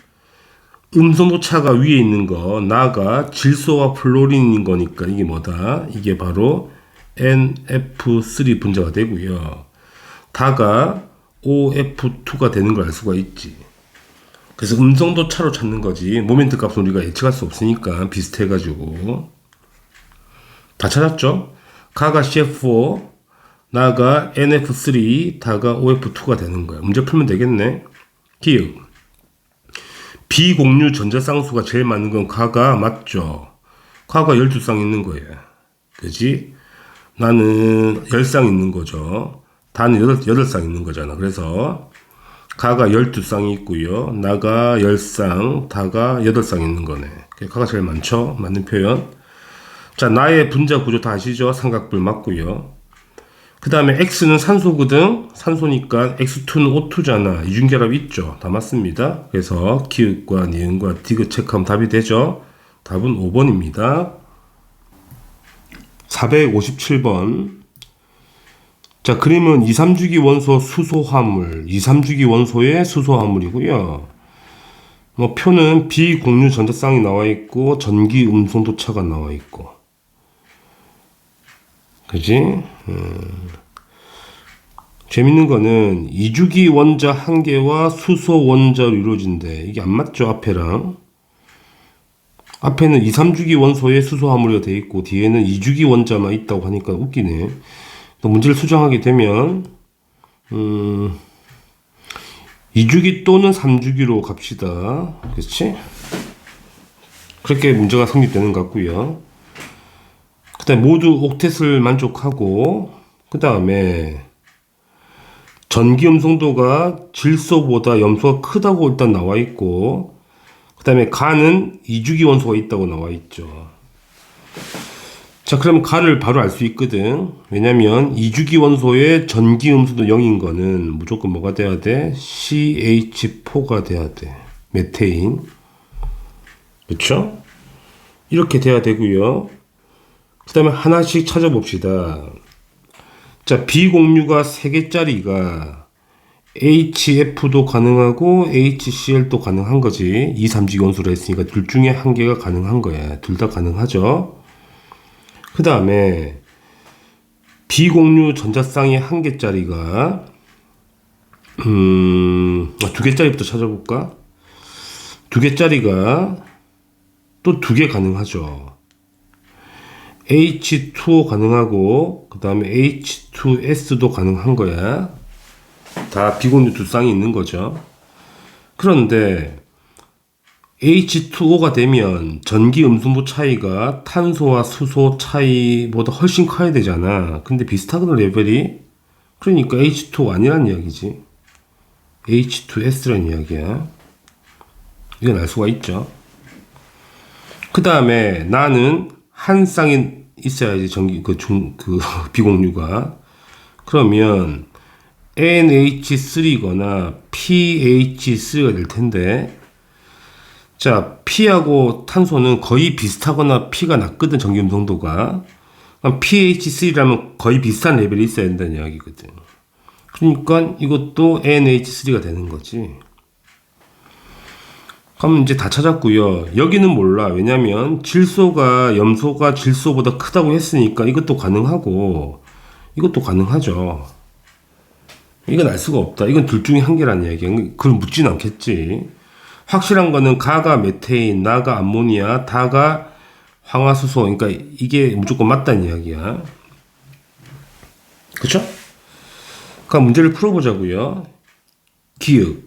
음성도 차가 위에 있는 거 나가 질소와 플로린인 거니까 이게 뭐다? 이게 바로 NF3 분자가 되고요. 다가 OF2가 되는 걸 알 수가 있지. 그래서 음성도 차로 찾는 거지. 모멘트 값은 우리가 예측할 수 없으니까 비슷해가지고. 다 찾았죠? 가가 CF4, 나가 NF3, 다가 OF2가 되는 거야. 문제 풀면 되겠네. 기억. 비공유 전자쌍수가 제일 많은 건 가가 맞죠? 가가 12쌍 있는 거예요. 그지? 나는 10쌍 있는 거죠. 다는 8쌍 있는 거잖아. 그래서 가가 12쌍이 있고요. 나가 10쌍, 다가 8쌍 있는 거네. 가가 제일 많죠? 맞는 표현. 자, 나의 분자 구조 다 아시죠? 삼각불 맞고요. 그 다음에 X는 산소거든. 산소니까 X2는 O2잖아. 이중결합 있죠. 다 맞습니다. 그래서 기읍과 니은과 디귿 체크하면 답이 되죠. 답은 5번입니다. 457번. 자, 그림은 2, 3주기 원소 수소화물, 2, 3주기 원소의 수소화물이고요. 뭐 표는 비공유 전자쌍이 나와 있고 전기 음성도차가 나와 있고, 그지? 재밌는 거는 2주기 원자 한 개와 수소 원자로 이루어진대. 이게 안 맞죠, 앞에랑? 앞에는 2, 3주기 원소에 수소 화물이 되어 있고 뒤에는 2주기 원자만 있다고 하니까 웃기네. 또 문제를 수정하게 되면 2주기 또는 3주기로 갑시다. 그렇지? 그렇게 문제가 성립되는 것 같고요. 그 다음에 모두 옥텟을 만족하고, 그 다음에 전기 음성도가 질소보다 염소가 크다고 일단 나와 있고, 그 다음에 가는 2주기 원소가 있다고 나와 있죠. 자, 그럼 가를 바로 알 수 있거든. 왜냐면 2주기 원소의 전기 음수도 0인 거는 무조건 뭐가 돼야 돼? CH4가 돼야 돼. 메테인. 그쵸? 이렇게 돼야 되고요. 그 다음에 하나씩 찾아봅시다. 자, 비공유가 3개짜리가 HF도 가능하고 HCl도 가능한 거지. 2, 3주기 원소로 했으니까 둘 중에 한 개가 가능한 거야. 둘 다 가능하죠. 그 다음에 비공유 전자쌍이 1개짜리가 2개짜리부터 찾아볼까? 2개짜리가 또 2개 가능하죠. H2O 가능하고 그 다음에 H2S도 가능한 거야. 다 비공유 두 쌍이 있는 거죠. 그런데 H2O가 되면 전기 음순도 차이가 탄소와 수소 차이보다 훨씬 커야 되잖아. 근데 비슷하거든, 레벨이. 그러니까 H2O 아니란 이야기지. H2S란 이야기야. 이건 알 수가 있죠. 그 다음에 나는 한 쌍이 있어야지, 전기, 비공유가. 그러면 NH3거나 PH3가 될 텐데, 자, P하고 탄소는 거의 비슷하거나 P가 낮거든, 전기 음성도가. 그럼 pH3라면 거의 비슷한 레벨이 있어야 된다는 이야기거든. 그러니까 이것도 NH3가 되는 거지. 그럼 이제 다 찾았고요. 여기는 몰라. 왜냐면 질소가 염소가 질소보다 크다고 했으니까 이것도 가능하고 이것도 가능하죠. 이건 알 수가 없다. 이건 둘 중에 한 개라는 이야기야. 그걸 묻진 않겠지. 확실한 거는 가가 메테인, 나가 암모니아, 다가 황화수소. 그러니까 이게 무조건 맞다는 이야기야. 그쵸? 그럼 문제를 풀어보자고요. 기역.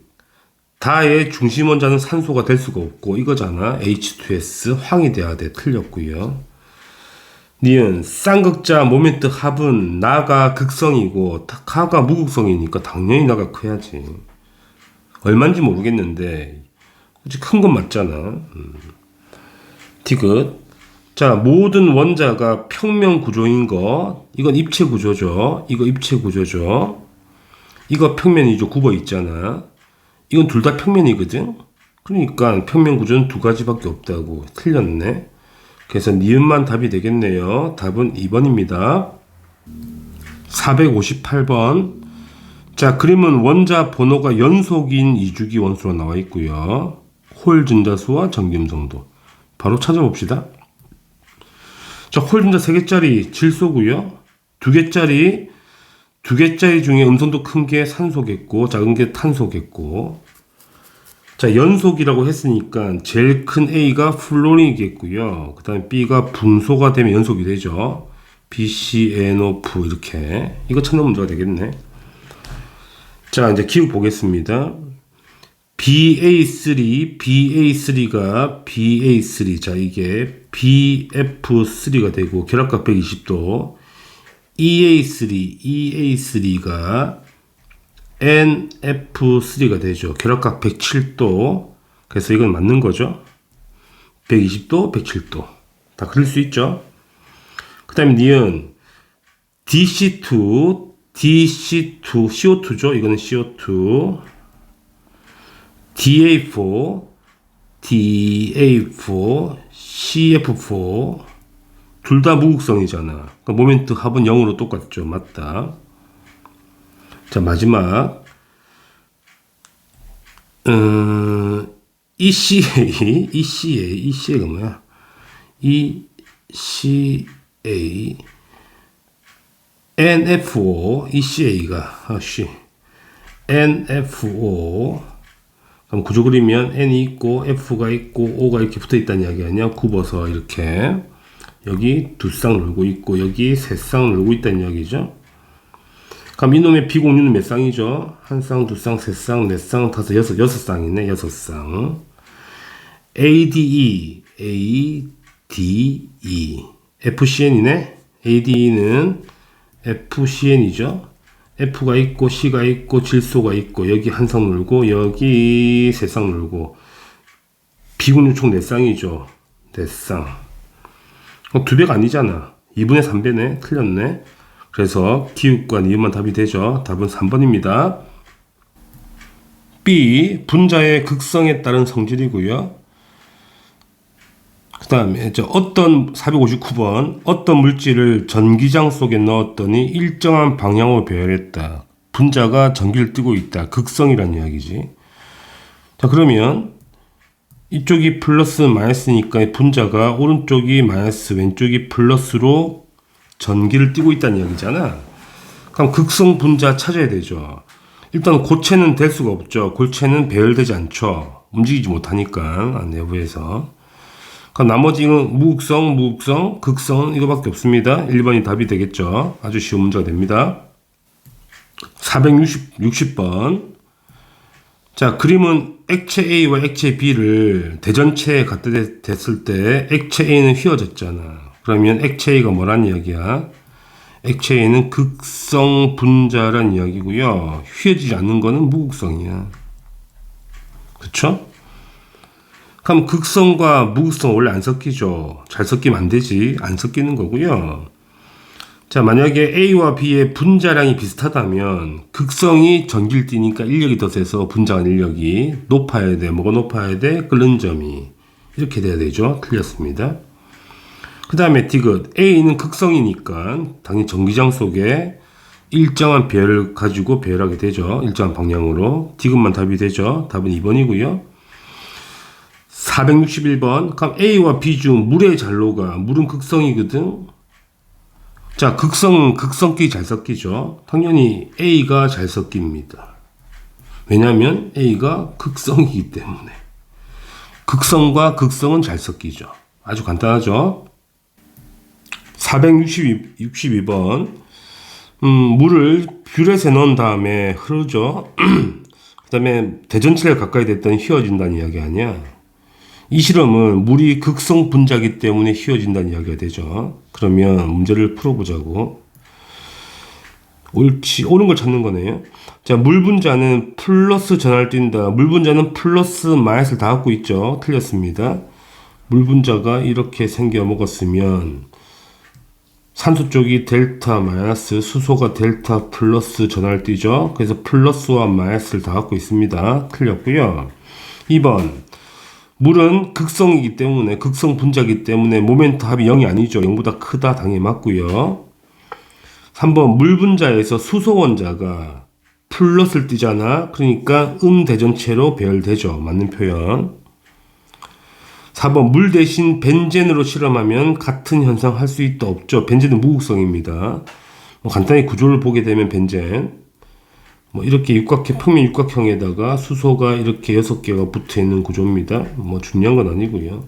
다의 중심 원자는 산소가 될 수가 없고 이거잖아. H2S 황이 돼야 돼. 틀렸고요. 니은 쌍극자 모멘트 합은 나가 극성이고 가가 무극성이니까 당연히 나가 커야지. 얼마인지 모르겠는데 그치, 큰 건 맞잖아. 디귿. 자, 모든 원자가 평면 구조인 거, 이건 입체 구조죠. 이거 입체 구조죠. 이거 평면이죠. 굽어 있잖아. 이건 둘 다 평면이거든. 그러니까 평면 구조는 두 가지밖에 없다고. 틀렸네. 그래서 니은만 답이 되겠네요. 답은 2번입니다. 458번. 자, 그림은 원자 번호가 연속인 2주기 원소로 나와 있고요. 홀 증자수와 전기 음성도. 바로 찾아봅시다. 자, 홀 증자 3개짜리 질소고요. 2개짜리 중에 음성도 큰 게 산소겠고 작은 게 탄소겠고. 자, 연속이라고 했으니까 제일 큰 A가 플로린이겠고요. 그 다음에 B가 분소가 되면 연속이 되죠. BCNO2 이렇게. 이거 찾는 문제가 되겠네. 자, 이제 기억 보겠습니다. BA3가 BA3. 자, 이게 BF3가 되고 결합각 120도. EA3가 NF3가 되죠. 결합각 107도. 그래서 이건 맞는 거죠. 120도, 107도. 다 그릴 수 있죠. 그 다음에 니은 DC2, CO2죠. 이거는 CO2. DA4, CF4. 둘 다 무극성이잖아. 그러니까 모멘트 합은 0으로 똑같죠. 맞다. 자, 마지막. ECA가 뭐야? ECA, NFO, ECA가, NFO. 그럼 구조 그리면 N이 있고, F가 있고, O가 이렇게 붙어 있다는 이야기 아니야? 굽어서 이렇게. 여기 두 쌍 놀고 있고, 여기 세 쌍 놀고 있다는 이야기죠. 그럼 이놈의 비공유는 몇 쌍이죠? 한 쌍, 두 쌍, 세 쌍, 네 쌍, 다섯, 여섯 쌍이네, 여섯 쌍. ADE, FCN이네. ADE는 FCN이죠. F가 있고, C가 있고, 질소가 있고, 여기 한 쌍 놀고, 여기 세 쌍 놀고, 비공유 총 4쌍이죠. 4쌍. 두 배가 아니잖아. 2분의 3배네. 틀렸네. 그래서 기욱과 니은만 답이 되죠. 답은 3번입니다. B. 분자의 극성에 따른 성질이고요. 그 다음에 어떤 459번 어떤 물질을 전기장 속에 넣었더니 일정한 방향으로 배열했다. 분자가 전기를 띠고 있다. 극성이란 이야기지. 자, 그러면 이쪽이 플러스 마이너스니까 분자가 오른쪽이 마이너스 왼쪽이 플러스로 전기를 띠고 있다는 이야기잖아. 그럼 극성 분자 찾아야 되죠. 일단 고체는 될 수가 없죠. 고체는 배열되지 않죠. 움직이지 못하니까 내부에서. 그럼 나머지는 무극성, 극성은 이거밖에 없습니다. 1번이 답이 되겠죠. 아주 쉬운 문제가 됩니다. 460번. 자, 그림은 액체 A와 액체 B를 대전체에 갖다 댔을 때 액체 A는 휘어졌잖아. 그러면 액체 A가 뭐란 이야기야? 액체 A는 극성 분자란 이야기고요. 휘어지지 않는 거는 무극성이야. 그쵸? 그럼 극성과 무극성 원래 안 섞이죠. 잘 섞이면 안 되지. 안 섞이는 거고요. 자, 만약에 A와 B의 분자량이 비슷하다면 극성이 전기를 띠니까 인력이 더 세서 분자간 인력이 높아야 돼. 뭐가 높아야 돼? 끓는 점이. 이렇게 돼야 되죠. 틀렸습니다. 그 다음에 디귿. A는 극성이니까 당연히 전기장 속에 일정한 배열을 가지고 배열하게 되죠. 일정한 방향으로. 디귿만 답이 되죠. 답은 2번이고요. 461번. 그럼 A와 B 중 물의 잔로가, 물은 극성이거든. 자, 극성끼리 잘 섞이죠. 당연히 A가 잘 섞입니다. 왜냐하면 A가 극성이기 때문에. 극성과 극성은 잘 섞이죠. 아주 간단하죠. 462번. 물을 뷰렛에 넣은 다음에 흐르죠. 그 다음에 대전체를 가까이 됐더니 휘어진다는 이야기 아니야. 이 실험은 물이 극성 분자이기 때문에 휘어진다는 이야기가 되죠. 그러면 문제를 풀어보자고. 옳지, 옳은 걸 찾는 거네요. 자, 물 분자는 플러스 전하를 띈다. 물 분자는 플러스 마이너스를 다 갖고 있죠. 틀렸습니다. 물 분자가 이렇게 생겨 먹었으면 산소 쪽이 델타 마이너스, 수소가 델타 플러스 전하를 띄죠. 그래서 플러스와 마이너스를 다 갖고 있습니다. 틀렸고요. 2번. 물은 극성이기 때문에, 극성 분자이기 때문에 모멘트 합이 0이 아니죠. 0보다 크다. 당연히 맞고요. 3번. 물 분자에서 수소 원자가 플러스를 띄잖아. 그러니까 대전체로 배열되죠. 맞는 표현. 4번. 물 대신 벤젠으로 실험하면 같은 현상 할 수 있다 없죠. 벤젠은 무극성입니다. 간단히 구조를 보게 되면 벤젠 이렇게 육각형, 평면 육각형에다가 수소가 이렇게 6개가 붙어 있는 구조입니다. 중요한 건 아니고요.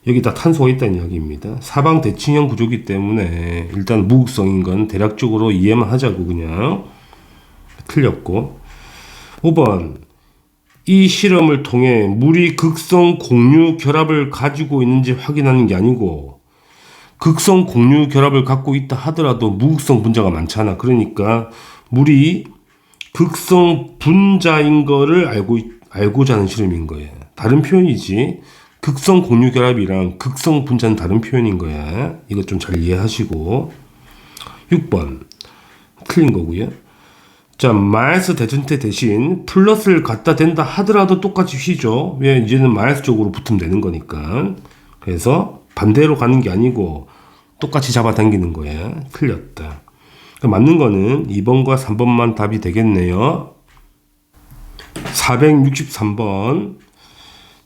여기 다 탄소가 있다는 이야기입니다. 사방 대칭형 구조이기 때문에 일단 무극성인 건 대략적으로 이해만 하자고 그냥. 틀렸고. 5번. 이 실험을 통해 물이 극성 공유 결합을 가지고 있는지 확인하는 게 아니고, 극성 공유 결합을 갖고 있다 하더라도 무극성 분자가 많잖아. 그러니까 물이 극성 분자인 거를 알고자 하는 실험인 거예요. 다른 표현이지. 극성 공유 결합이랑 극성 분자는 다른 표현인 거야. 이거 좀 잘 이해하시고. 6번. 틀린 거고요. 자, 마이너스 대전체 대신 플러스를 갖다 댄다 하더라도 똑같이 휘죠. 왜? 이제는 마이너스 쪽으로 붙으면 되는 거니까. 그래서 반대로 가는 게 아니고 똑같이 잡아당기는 거야. 틀렸다. 맞는 거는 2번과 3번만 답이 되겠네요. 463번.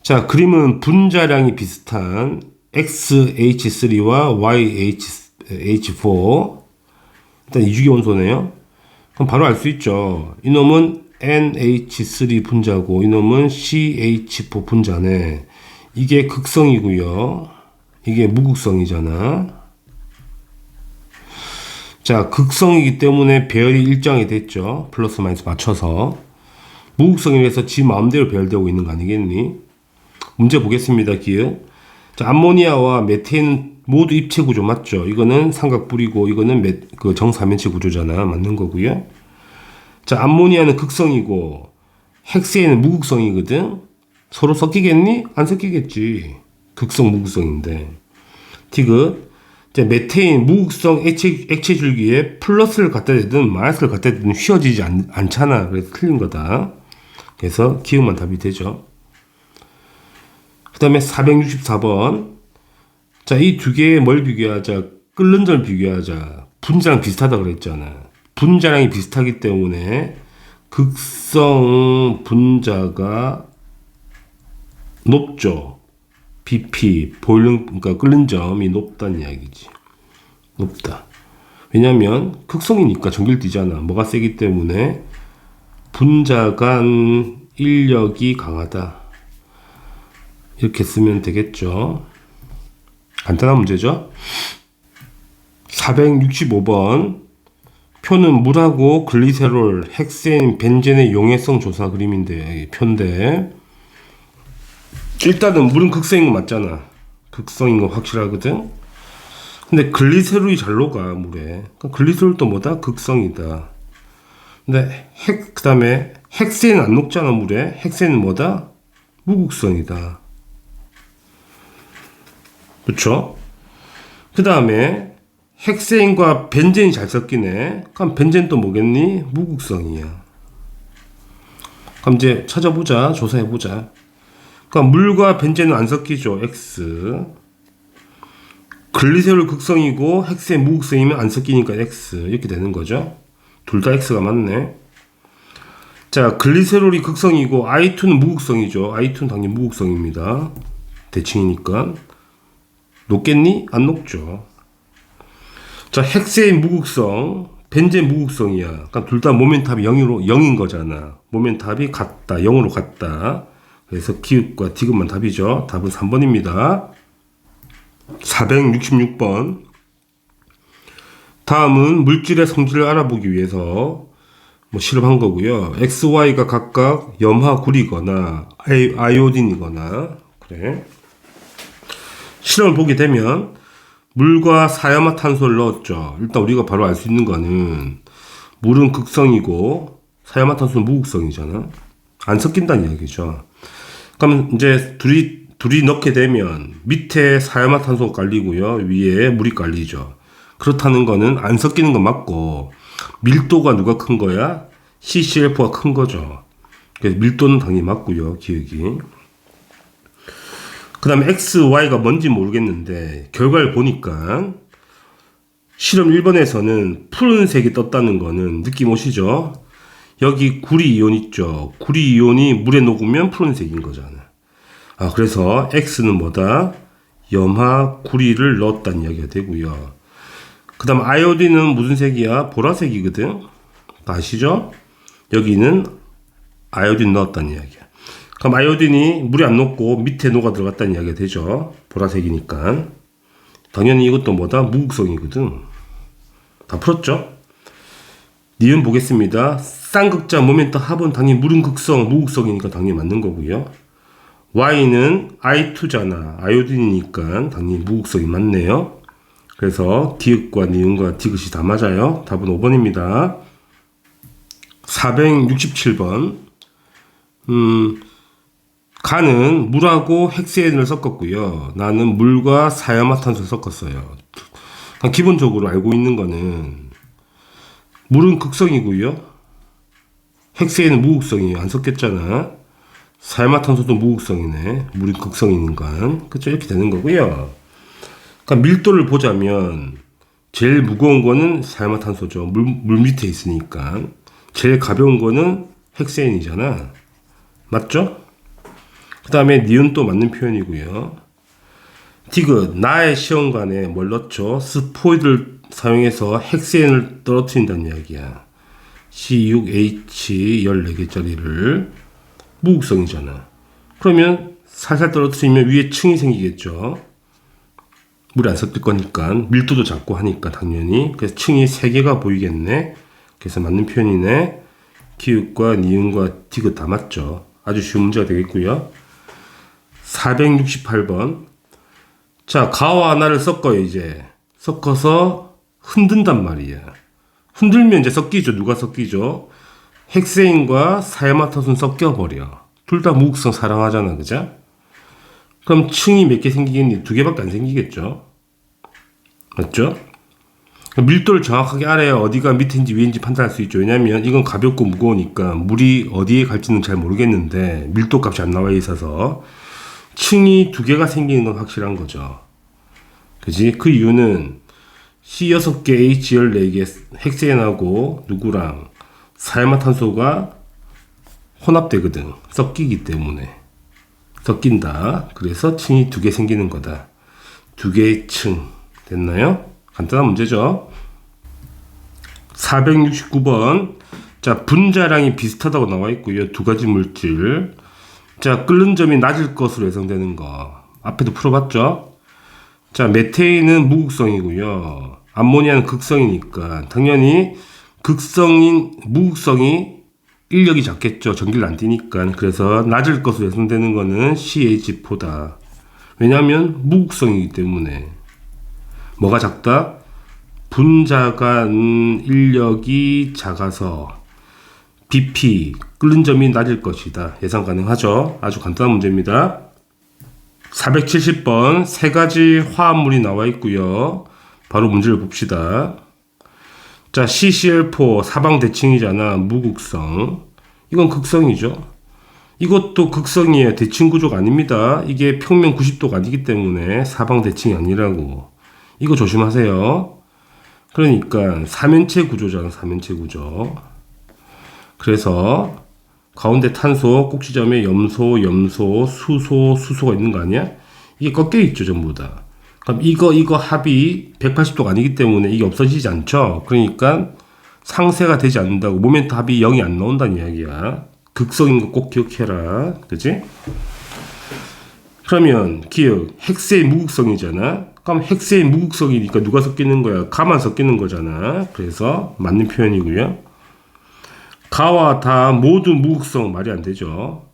자, 그림은 분자량이 비슷한 XH3와 YH4. 일단 이주기원소네요. 그럼 바로 알 수 있죠. 이놈은 NH3 분자고 이놈은 CH4 분자네. 이게 극성이고요. 이게 무극성이잖아. 자, 극성이기 때문에 배열이 일정이 됐죠. 플러스 마이너스 맞춰서. 무극성이라서 지 마음대로 배열되고 있는 거 아니겠니? 문제 보겠습니다. 기억. 자, 암모니아와 메테인은 모두 입체 구조 맞죠? 이거는 삼각뿔이고 이거는 그 정사면체 구조잖아. 맞는 거고요. 자, 암모니아는 극성이고 헥세인은 무극성이거든. 서로 섞이겠니? 안 섞이겠지. 극성 무극성인데. 디귿. 자, 메테인 무극성 액체 줄기에 플러스를 갖다 대든 마이너스를 갖다 대든 휘어지지 않잖아. 그래서 틀린 거다. 그래서 기억만 답이 되죠. 그 다음에 464번. 자, 이 두 개의 뭘 비교하자? 끓는 절 비교하자. 분자랑 비슷하다 그랬잖아. 분자량이 비슷하기 때문에 극성 분자가 높죠. BP, 그러니까 끓는 점이 높다는 이야기지. 높다. 왜냐면 극성이니까 전기를 띠잖아. 뭐가 세기 때문에 분자 간 인력이 강하다. 이렇게 쓰면 되겠죠. 간단한 문제죠. 465번. 표는 물하고 글리세롤, 헥세인, 벤젠의 용해성 조사 그림인데 표인데 일단은 물은 극성인 거 맞잖아. 극성인 거 확실하거든. 근데 글리세롤이 잘 녹아 물에. 그러니까 글리세롤도 뭐다? 극성이다. 근데 그 다음에 헥세인은 안 녹잖아 물에. 헥세인은 뭐다? 무극성이다. 그쵸? 그 다음에 헥세인과 벤젠이 잘 섞이네. 그럼 벤젠도 뭐겠니? 무극성이야. 그럼 이제 찾아보자. 조사해보자. 그러니까 물과 벤젠은 안 섞이죠. X. 글리세롤 극성이고 헥세인 무극성이면 안 섞이니까 X. 이렇게 되는 거죠. 둘 다 X가 맞네. 자, 글리세롤이 극성이고 I2는 무극성이죠. I2는 당연히 무극성입니다. 대칭이니까. 녹겠니? 안 녹죠. 자, 헥세인 무극성, 벤젠 무극성이야. 그러니까 둘 다 모멘탑이 0인 거잖아. 모멘탑이 같다. 0으로 같다. 그래서 기읍과 디귿만 답이죠. 답은 3번입니다. 466번. 다음은 물질의 성질을 알아보기 위해서 실험한 거고요. X, Y가 각각 염화굴이거나 아이오딘이거나 그래. 실험을 보게 되면 물과 사야마탄소를 넣었죠. 일단 우리가 바로 알 수 있는 거는 물은 극성이고 사야마탄소는 무극성이잖아. 안 섞인다는 이야기죠. 그럼 이제 둘이 넣게 되면 밑에 사야마탄소가 깔리고요. 위에 물이 깔리죠. 그렇다는 거는 안 섞이는 거 맞고 밀도가 누가 큰 거야? CCl4가 큰 거죠. 그래서 밀도는 당연히 맞고요. 기억이. 그 다음에 X, Y가 뭔지 모르겠는데 결과를 보니까 실험 1번에서는 푸른색이 떴다는 거는 느낌 오시죠? 여기 구리 이온 있죠? 구리 이온이 물에 녹으면 푸른색인 거잖아. 아, 그래서 X는 뭐다? 염화 구리를 넣었다는 이야기가 되고요. 그 다음 아이오딘은 무슨 색이야? 보라색이거든? 아시죠? 여기는 아이오딘 넣었다는 이야기야. 그럼 아이오딘이 물에 안 녹고 밑에 녹아 들어갔다는 이야기가 되죠. 보라색이니까. 당연히 이것도 뭐다? 무극성이거든. 다 풀었죠? 니은 보겠습니다. 쌍극자 모멘트 합은 당연히 물은 극성, 무극성이니까 당연히 맞는 거고요. Y는 I2잖아. 아이오딘이니까 당연히 무극성이 맞네요. 그래서 디귿과 니은과 디귿이 다 맞아요. 답은 5번입니다. 467번. 간은 물하고 헥세인을 섞었고요. 나는 물과 사야마탄소를 섞었어요. 기본적으로 알고 있는 거는 물은 극성이고요. 헥세인은 무극성이에요. 안 섞였잖아. 사야마탄소도 무극성이네. 물이 극성이니까. 그쵸? 이렇게 되는 거고요. 그러니까 밀도를 보자면 제일 무거운 거는 사야마탄소죠. 물 밑에 있으니까. 제일 가벼운 거는 헥세인이잖아. 맞죠? 그 다음에 니은 또 맞는 표현이고요. 디귿, 나의 시험관에 뭘 넣죠? 스포이드를 사용해서 헥세인을 떨어뜨린다는 이야기야. C6H 14개짜리를 무극성이잖아. 그러면 살살 떨어뜨리면 위에 층이 생기겠죠. 물이 안 섞일 거니까 밀도도 작고 하니까 당연히. 그래서 층이 3개가 보이겠네. 그래서 맞는 표현이네. 기읍과 니은과 디귿 다 맞죠. 아주 쉬운 문제가 되겠고요. 468번. 자, 가와 나를 섞어요. 이제 섞어서 흔든단 말이야. 흔들면 이제 섞이죠. 누가 섞이죠? 헥세인과 사야마타순 섞여버려. 둘 다 무극성 사랑하잖아. 그죠? 그럼 층이 몇 개 생기겠니? 2개밖에 안 생기겠죠. 맞죠? 밀도를 정확하게 알아야 어디가 밑인지 위인지 판단할 수 있죠. 왜냐면 이건 가볍고 무거우니까 물이 어디에 갈지는 잘 모르겠는데 밀도 값이 안 나와 있어서 층이 2개가 생기는 건 확실한 거죠. 그지? 그 이유는 C6개, H 14개 헥세인하고 누구랑 사야마탄소가 혼합되거든. 섞이기 때문에. 섞인다. 그래서 층이 2개 생기는 거다. 2개의 층. 됐나요? 간단한 문제죠. 469번. 자, 분자량이 비슷하다고 나와 있고요. 2가지 물질. 자, 끓는 점이 낮을 것으로 예상되는 거. 앞에도 풀어봤죠? 자, 메테인은 무극성이고요. 암모니아는 극성이니까 당연히 무극성이 인력이 작겠죠. 전기를 안 띠니까. 그래서 낮을 것으로 예상되는 거는 CH4다. 왜냐하면 무극성이기 때문에. 뭐가 작다? 분자간 인력이 작아서 BP, 끓는 점이 낮을 것이다. 예상 가능하죠. 아주 간단한 문제입니다. 470번 3가지 화합물이 나와 있고요. 바로 문제를 봅시다. 자, CCl4 사방 대칭이잖아. 무극성. 이건 극성이죠. 이것도 극성이에요. 대칭 구조가 아닙니다. 이게 평면 90도가 아니기 때문에 사방 대칭이 아니라고. 이거 조심하세요. 그러니까 삼연체 구조잖아. 삼연체 구조. 그래서 가운데 탄소, 꼭지점에 염소, 수소가 있는 거 아니야? 이게 꺾여 있죠, 전부 다. 그럼 이거 합이 180도가 아니기 때문에 이게 없어지지 않죠? 그러니까 상쇄가 되지 않는다고. 모멘트 합이 0이 안 나온다는 이야기야. 극성인 거 꼭 기억해라. 그지? 그러면 기억, 헥세인 무극성이잖아. 그럼 헥세인 무극성이니까 누가 섞이는 거야? 가만 섞이는 거잖아. 그래서 맞는 표현이고요. 가와 다 모두 무극성 말이 안 되죠.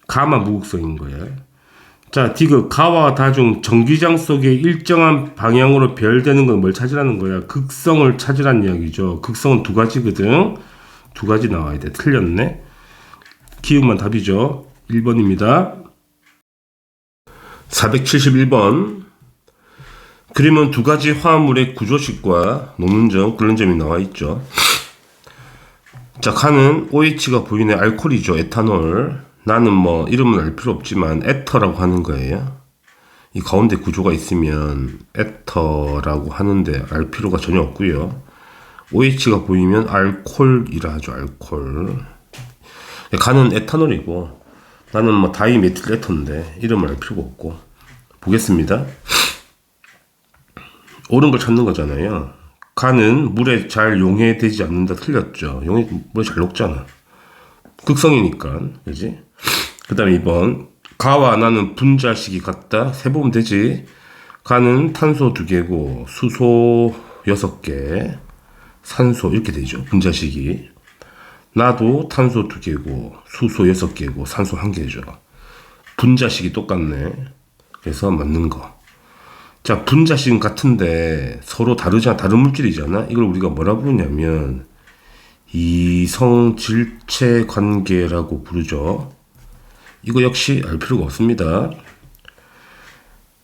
가만 무극성인 거야. 자, 디귿 가와 다 중 전기장 속에 일정한 방향으로 배열되는 건 뭘 찾으라는 거야? 극성을 찾으라는 이야기죠. 극성은 2가지거든. 2가지 나와야 돼. 틀렸네. 기억만 답이죠. 1번입니다. 471번. 그림은 2가지 화합물의 구조식과 녹는 점, 끓는 점이 나와 있죠. 자, 칸은 OH가 보이네. 알코올이죠. 에탄올. 나는 뭐 이름은 알 필요 없지만 에터라고 하는 거예요. 이 가운데 구조가 있으면 에터라고 하는데 알 필요가 전혀 없고요. OH가 보이면 알콜이라 하죠. 알콜. 간은 에탄올이고 나는 뭐 다이메틸 에터인데 이름을 알 필요가 없고. 보겠습니다. 옳은 걸 찾는 거잖아요. 간은 물에 잘 용해되지 않는다. 틀렸죠. 물에 잘 녹잖아. 극성이니까. 그지? 그 다음에 2번. 가와 나는 분자식이 같다. 세보면 되지. 가는 탄소 2개고 수소 6개, 산소 이렇게 되죠. 분자식이. 나도 탄소 2개고 수소 6개고 산소 1개죠. 분자식이 똑같네. 그래서 맞는 거. 자, 분자식은 같은데 서로 다르잖아. 다른 물질이잖아. 이걸 우리가 뭐라 부르냐면 이성질체 관계라고 부르죠. 이거 역시 알 필요가 없습니다.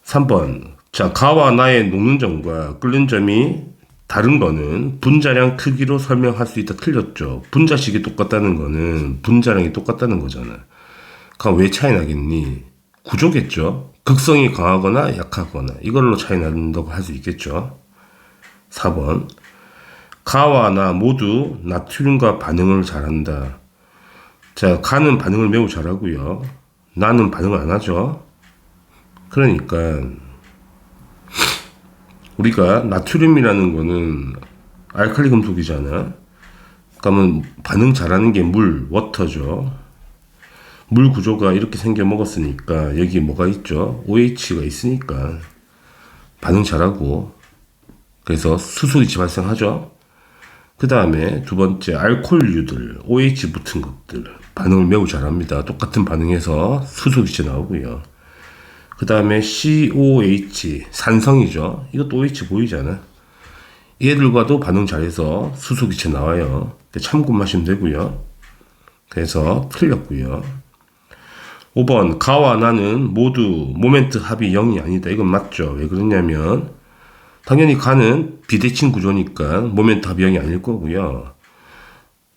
3번. 자, 가와 나의 녹는 점과 끓는 점이 다른 거는 분자량 크기로 설명할 수 있다. 틀렸죠. 분자식이 똑같다는 거는 분자량이 똑같다는 거잖아. 그럼 왜 차이 나겠니? 구조겠죠. 극성이 강하거나 약하거나 이걸로 차이 난다고 할 수 있겠죠. 4번. 가와 나 모두 나트륨과 반응을 잘한다. 자, 가는 반응을 매우 잘하고요. 나는 반응을 안 하죠. 그러니까 우리가 나트륨이라는 거는 알칼리 금속이잖아. 그러면 반응 잘하는 게 물, 워터죠. 물 구조가 이렇게 생겨 먹었으니까 여기 뭐가 있죠? OH가 있으니까 반응 잘하고, 그래서 수소이치 발생하죠. 그 다음에 두 번째 알코올류들, OH 붙은 것들 반응을 매우 잘합니다. 똑같은 반응에서 수소기체 나오고요. 그 다음에 COH, 산성이죠. 이것도 OH 보이잖아. 얘들과도 반응 잘해서 수소기체 나와요. 참고하시면 되고요. 그래서 틀렸고요. 5번 가와 나는 모두 모멘트 합이 0이 아니다. 이건 맞죠. 왜 그러냐면 당연히 가는 비대칭 구조니까 모멘트 합이 0이 아닐 거고요.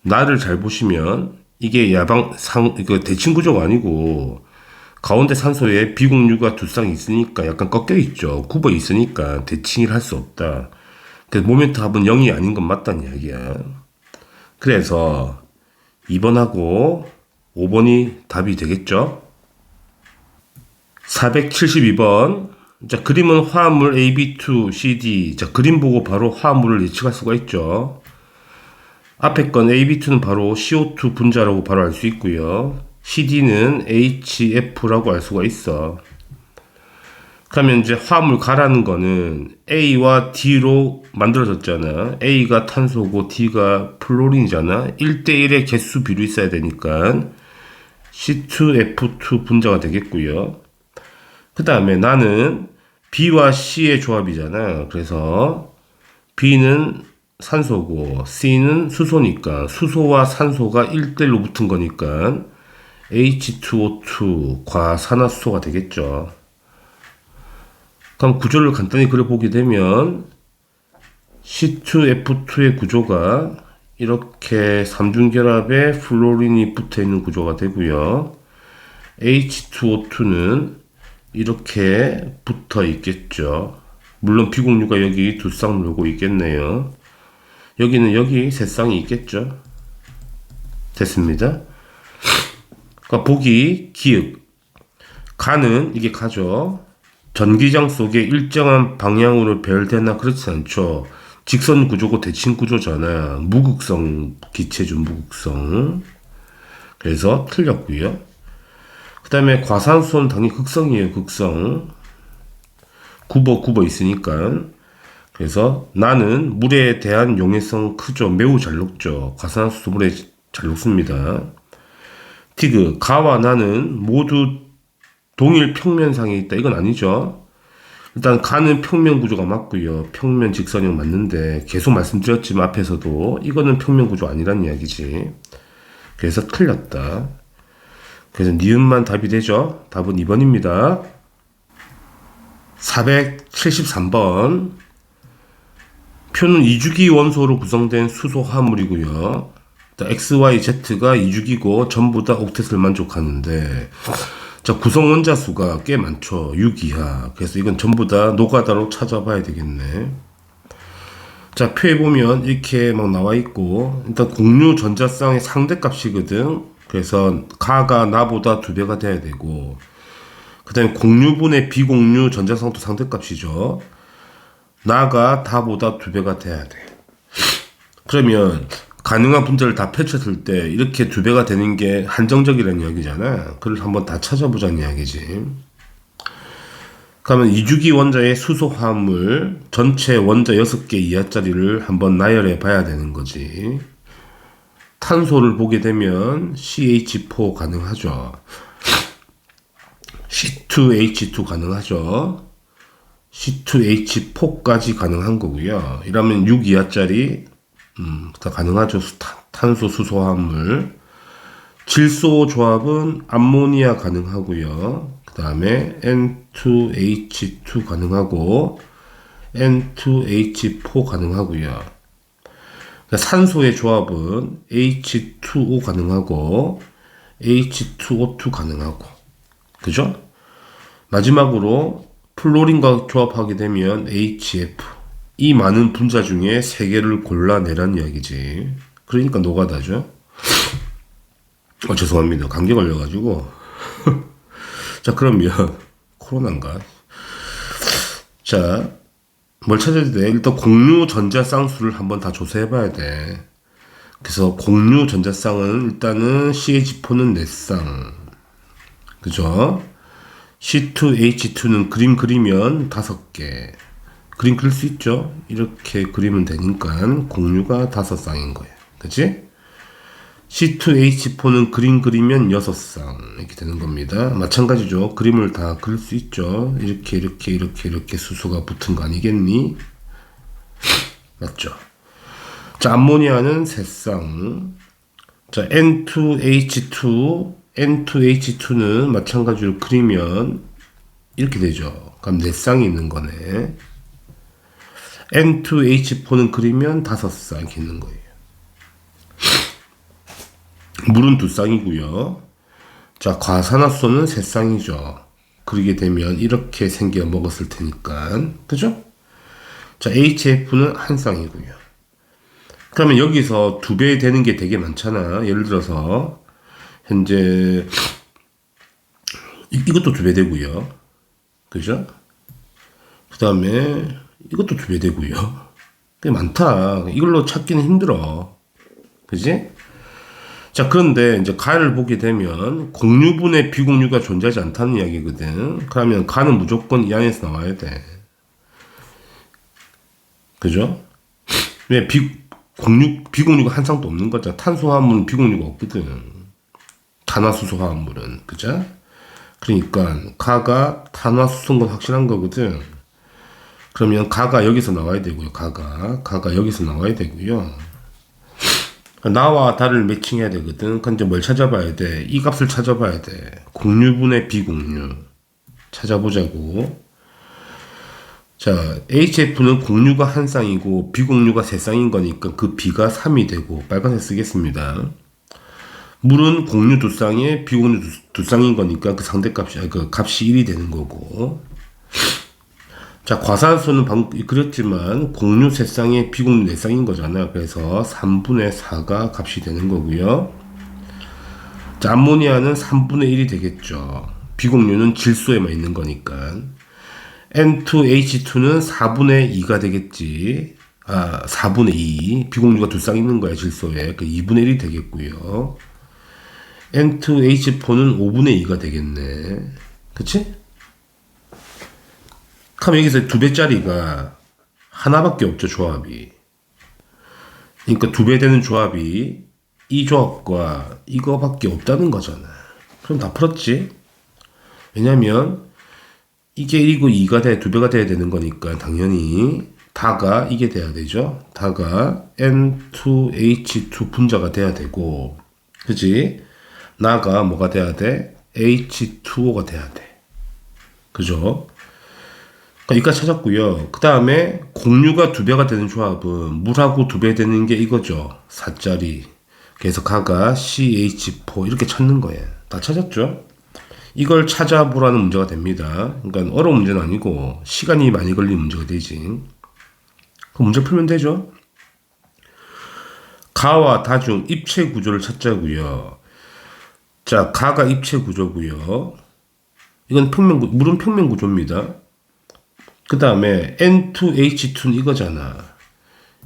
나를 잘 보시면 이게 이거 대칭 구조가 아니고 가운데 산소에 비공유가 두 쌍이 있으니까 약간 꺾여 있죠. 굽어 있으니까 대칭을 할 수 없다. 그래서 모멘트 합은 0이 아닌 건 맞다는 이야기야. 그래서 2번하고 5번이 답이 되겠죠. 472번. 자, 그림은 화합물 AB2CD. 자, 그림 보고 바로 화합물을 예측할 수가 있죠. 앞에 건 AB2는 바로 CO2 분자라고 바로 알 수 있고요. CD는 HF라고 알 수가 있어. 그러면 이제 화합물 가라는 거는 A와 D로 만들어졌잖아. A가 탄소고 D가 플로린이잖아. 1대1의 개수 비율이 있어야 되니까 C2F2 분자가 되겠고요. 그 다음에 나는 B와 C의 조합이잖아. 그래서 B는 산소고 C는 수소니까 수소와 산소가 1대1로 붙은 거니까 H2O2 과산화수소가 되겠죠. 그럼 구조를 간단히 그려보게 되면 C2F2의 구조가 이렇게 삼중결합에 플로린이 붙어있는 구조가 되고요. H2O2는 이렇게 붙어 있겠죠. 물론 비공유가 여기 두 쌍 놀고 있겠네요. 여기 세 쌍이 있겠죠. 됐습니다. 그러니까 보기 기역. 가는 이게 가죠. 전기장 속에 일정한 방향으로 배열되나 그렇지 않죠. 직선 구조고 대칭 구조잖아. 무극성 기체죠. 무극성. 그래서 틀렸고요. 그 다음에 과산수소는 당연히 극성이에요. 극성. 굽어 있으니까. 그래서 나는 물에 대한 용해성 크죠. 매우 잘 녹죠. 과산화수소 물에 잘 녹습니다. 티그 가와 나는 모두 동일 평면상에 있다. 이건 아니죠. 일단 가는 평면 구조가 맞고요. 평면 직선형 맞는데 계속 말씀드렸지만 앞에서도 이거는 평면 구조 아니란 이야기지. 그래서 틀렸다. 그래서 니은만 답이 되죠. 답은 2번입니다. 473번. 표는 2주기 원소로 구성된 수소 화합물이고요. X, Y, Z가 2주기고 전부 다 옥텟을 만족하는데, 자, 구성 원자 수가 꽤 많죠. 6 이하. 그래서 이건 전부 다 노가다로 찾아봐야 되겠네. 자, 표에 보면 이렇게 막 나와 있고, 일단 공유 전자쌍의 상대값이거든. 그래서 가가 나보다 2배가 돼야 되고, 그 다음에 공유분의 비공유 전자쌍도 상대값이죠. 나가 다보다 2배가 돼야 돼. 그러면 가능한 분자를 다 펼쳤을 때 이렇게 2배가 되는 게 한정적이라는 이야기잖아. 그걸 한번 다 찾아보자는 이야기지. 그러면 2주기 원자의 수소 화합물 전체 원자 6개 이하짜리를 한번 나열해 봐야 되는 거지. 탄소를 보게 되면 CH4 가능하죠. C2H2 가능하죠. C2H4까지 가능한 거고요. 이러면 6 이하짜리 다 가능하죠. 탄소 수소 화합물. 질소 조합은 암모니아 가능하고요. 그 다음에 N2H2 가능하고 N2H4 가능하고요. 산소의 조합은 H2O 가능하고 H2O2 가능하고, 그죠? 마지막으로 플로린과 조합하게 되면 HF. 이 많은 분자 중에 3개를 골라내란 이야기지. 그러니까 노가다죠. 죄송합니다. 감기 걸려가지고 자, 그러면 코로나인가? 자, 뭘 찾아야 돼? 일단 공유 전자쌍수를 한번 다 조사해봐야 돼. 그래서 공유 전자쌍은 일단은 CH4는 4쌍, 그죠? C2H2는 그림 그리면 5개. 그림 그릴 수 있죠? 이렇게 그리면 되니까 공유가 5쌍인 거예요. 그치? C2H4는 그림 그리면 6쌍 이렇게 되는 겁니다. 마찬가지죠. 그림을 다 그릴 수 있죠. 이렇게 수소가 붙은 거 아니겠니? 맞죠? 자, 암모니아는 3쌍. 자, N2H2는 마찬가지로 그리면 이렇게 되죠. 그럼 4쌍이 있는 거네. N2H4는 그리면 5쌍 이렇게 있는 거예요. 물은 2쌍이고요. 자, 과산화수소는 3쌍이죠. 그리게 되면 이렇게 생겨 먹었을 테니까, 그죠? 자, HF는 1쌍이고요. 그러면 여기서 2배 되는 게 되게 많잖아. 예를 들어서 현재 이것도 2배 되고요. 그죠? 그 다음에 이것도 2배 되고요. 꽤 많다. 이걸로 찾기는 힘들어. 그지? 자, 그런데 이제 가를 보게 되면 공유분의 비공유가 존재하지 않다는 이야기거든. 그러면 가는 무조건 이 안에서 나와야 돼. 그죠? 왜 비공유가 한 쌍도 없는 거잖아. 탄소화합물은 비공유가 없거든. 탄화수소 화합물은. 그죠? 그러니까 가가 탄화수소인 건 확실한 거거든. 그러면 가가 여기서 나와야 되고요. 가가 여기서 나와야 되고요. 나와 다를 매칭해야 되거든. 근데 뭘 찾아봐야 돼? 이 값을 찾아봐야 돼. 공유분의 비공유 찾아보자고. 자, HF는 공유가 1쌍이고 비공유가 3쌍인 거니까 그 B가 3이 되고 빨간색 쓰겠습니다. 물은 공유 2쌍에 비공유 2쌍인 거니까 그 상대값이 그 값이 1이 되는 거고. 자, 과산수소는 방금 그렸지만 공유 3쌍에 비공유 4쌍인 거잖아. 그래서 3분의 4가 값이 되는 거고요. 자, 암모니아는 3분의 1이 되겠죠. 비공유는 질소에만 있는 거니까. N2H2는 4분의 2가 되겠지. 4분의 2. 비공유가 2쌍 있는 거야, 질소에. 그 2분의 1이 되겠고요. N2H4는 5분의 2가 되겠네. 그치? 그럼 여기서 2배짜리가 하나밖에 없죠, 조합이. 그러니까 2배 되는 조합이 이 조합과 이거밖에 없다는 거잖아. 그럼 다 풀었지? 왜냐면 이게 1이고 2가 돼, 2배가 돼야 되는 거니까 당연히 다가 이게 돼야 되죠. 다가 N2H2 분자가 돼야 되고, 그지? 나가 뭐가 돼야 돼? H2O가 돼야 돼. 그죠? 여기까지 찾았고요. 그 다음에 공유가 2배가 되는 조합은 물하고 2배 되는 게 이거죠. 4짜리. 그래서 가가 CH4 이렇게 찾는 거예요. 다 찾았죠? 이걸 찾아보라는 문제가 됩니다. 그러니까 어려운 문제는 아니고 시간이 많이 걸리는 문제가 되지. 그 문제 풀면 되죠. 가와 다 중 입체 구조를 찾자고요. 자, 가가 입체 구조고요. 이건 물은 평면 구조입니다. 그 다음에 N2H2는 이거잖아.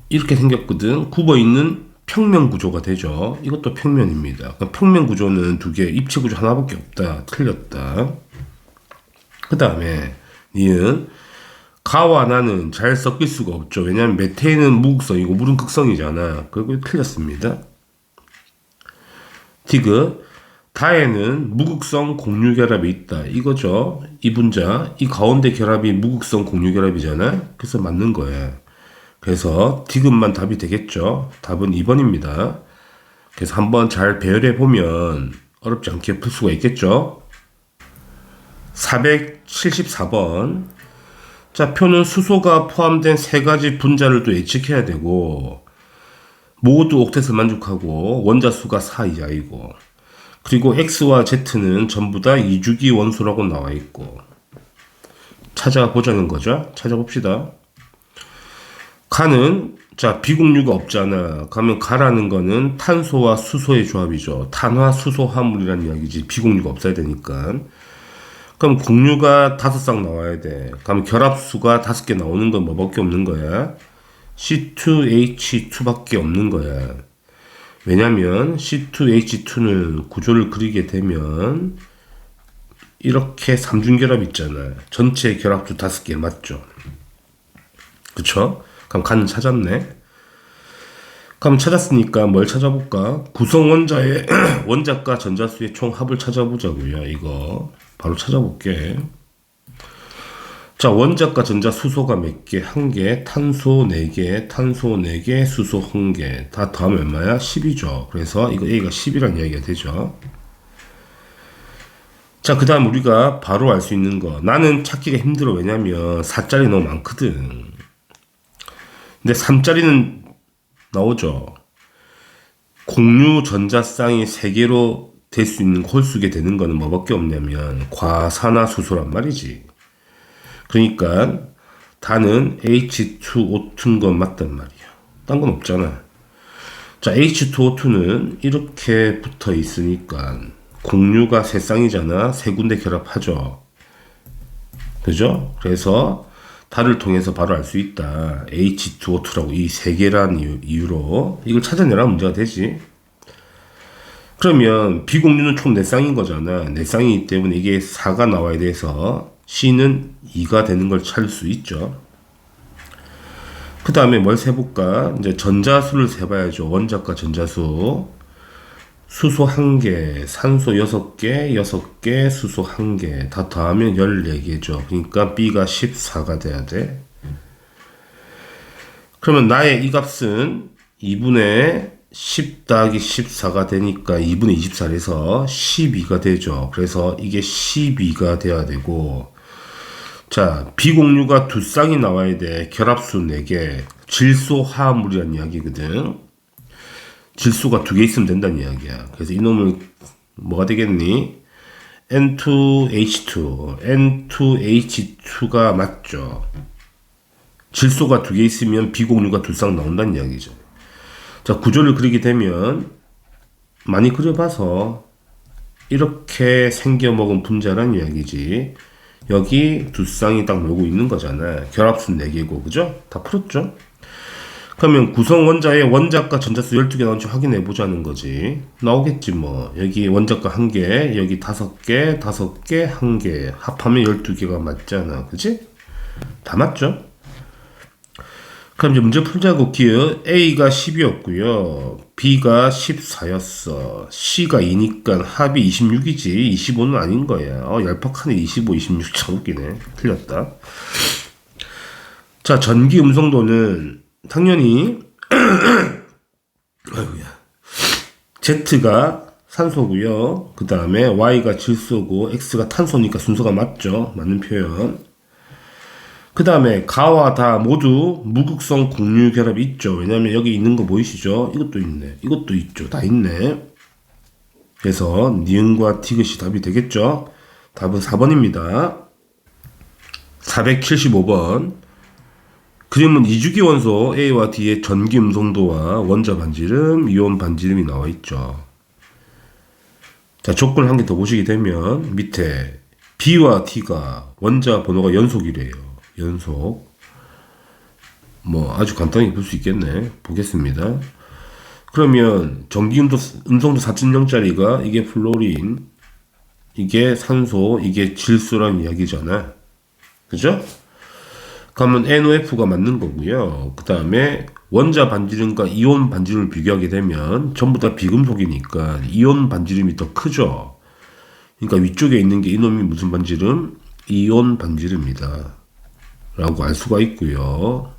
이렇게 생겼거든. 굽어있는 평면 구조가 되죠. 이것도 평면입니다. 그러니까 평면 구조는 2개, 입체 구조 하나밖에 없다. 틀렸다. 그 다음에 니은 가와 나는 잘 섞일 수가 없죠. 왜냐하면 메테인은 무극성이고 물은 극성이잖아. 그리고 틀렸습니다. 디귿 다에는 무극성 공유 결합이 있다. 이거죠. 이 분자, 이 가운데 결합이 무극성 공유 결합이잖아. 그래서 맞는 거예요. 그래서 디귿만 답이 되겠죠. 답은 2번입니다. 그래서 한번 잘 배열해 보면 어렵지 않게 풀 수가 있겠죠. 474번. 자, 표는 수소가 포함된 3가지 분자를 또 예측해야 되고, 모두 옥텟을 만족하고 원자수가 4 이하이고, 그리고 X와 Z는 전부 다 이주기 원소라고 나와 있고. 찾아보자는 거죠. 찾아봅시다. 가는, 자, 비공유가 없잖아. 그러면 가라는 거는 탄소와 수소의 조합이죠. 탄화수소 화물이라는 이야기지. 비공유가 없어야 되니까. 그럼 공유가 5쌍 나와야 돼. 그럼 결합수가 5개 나오는 건 뭐밖에 없는 거야? C2H2밖에 없는 거야. 왜냐면 C2H2는 구조를 그리게 되면 이렇게 삼중결합 있잖아. 전체 결합수 5개 맞죠? 그쵸? 그럼 간을 찾았네. 그럼 찾았으니까 뭘 찾아볼까? 구성 원자의 원자과 전자수의 총 합을 찾아보자고요. 이거 바로 찾아볼게. 자, 원자과 전자 수소가 몇 개? 1개, 탄소 4개, 탄소 4개, 수소 1개. 다 더하면 얼마야? 10이죠. 그래서 이거 A가 10이라는 이야기가 되죠. 자, 그 다음 우리가 바로 알 수 있는 거. 나는 찾기가 힘들어. 왜냐면 4짜리 너무 많거든. 근데 3짜리는 나오죠. 공유 전자쌍이 3개로 될 수 있는 홀수게 되는 거는 뭐밖에 없냐면 과산화수소란 말이지. 그러니까 다는 H2O2인 건 맞단 말이야. 딴 건 없잖아. 자, H2O2는 이렇게 붙어 있으니까 공유가 3쌍이잖아. 3군데 결합하죠. 그죠? 그래서 달을 통해서 바로 알 수 있다. H2O2라고 이 3개란 이유로 이걸 찾아내라 문제가 되지. 그러면 비공유는 총 4쌍인 거잖아. 4쌍이기 때문에 이게 4가 나와야 돼서 C는 2가 되는 걸 찾을 수 있죠. 그 다음에 뭘 세볼까? 이제 전자수를 세봐야죠. 원자과 전자수. 수소 1개, 산소 6개, 6개, 수소 1개. 다 더하면 14개죠. 그러니까 B가 14가 돼야 돼. 그러면 나의 이 값은 2분의 10 더하기 14가 되니까 2분의 24에서 12가 되죠. 그래서 이게 12가 돼야 되고, 자, 비공유가 2쌍이 나와야 돼. 결합수 4개. 질소 화합물이라는 이야기거든. 질소가 2개 있으면 된다는 이야기야. 그래서 이놈을 뭐가 되겠니? N2H2, N2H2가 맞죠. 질소가 2개 있으면 비공유가 2쌍 나온다는 이야기죠. 자, 구조를 그리게 되면 많이 그려봐서 이렇게 생겨먹은 분자란 이야기지. 여기 2쌍이 딱 놀고 있는 거잖아. 결합수 4개고, 그죠? 다 풀었죠? 그러면 구성 원자의 원자과 전자수 12개 나온지 확인해 보자는 거지. 나오겠지 뭐. 여기 원자과 1개, 여기 5개, 5개, 1개. 합하면 12개가 맞잖아. 그치? 다 맞죠? 그럼 이제 문제 풀자고 기억. A가 10이었고요. B가 14였어. C가 2니까 합이 26이지. 25는 아닌 거야. 얄팍하네. 25, 26. 참 웃기네. 틀렸다. 자, 전기 음성도는 당연히 아이고야. Z가 산소고요. 그 다음에 Y가 질소고 X가 탄소니까 순서가 맞죠. 맞는 표현. 그 다음에 가와 다 모두 무극성 공유 결합이 있죠. 왜냐면 여기 있는 거 보이시죠? 이것도 있네. 이것도 있죠. 다 있네. 그래서 니은과 티귿이 답이 되겠죠. 답은 4번입니다. 475번. 그림은 이주기 원소 A와 D의 전기 음성도와 원자 반지름, 이온 반지름이 나와 있죠. 자, 조건을 한 개 더 보시게 되면 밑에 B와 T가 원자 번호가 연속이래요. 연속. 뭐 아주 간단하게 볼 수 있겠네. 보겠습니다. 그러면 전기 음성도 4.0짜리가 이게 플로린, 이게 산소, 이게 질소라는 이야기잖아. 그죠? 그러면 NOF가 맞는 거고요. 그 다음에 원자 반지름과 이온 반지름을 비교하게 되면 전부 다 비금속이니까 이온 반지름이 더 크죠. 그러니까 위쪽에 있는 게 이놈이 무슨 반지름? 이온 반지름이다 라고 알 수가 있고요.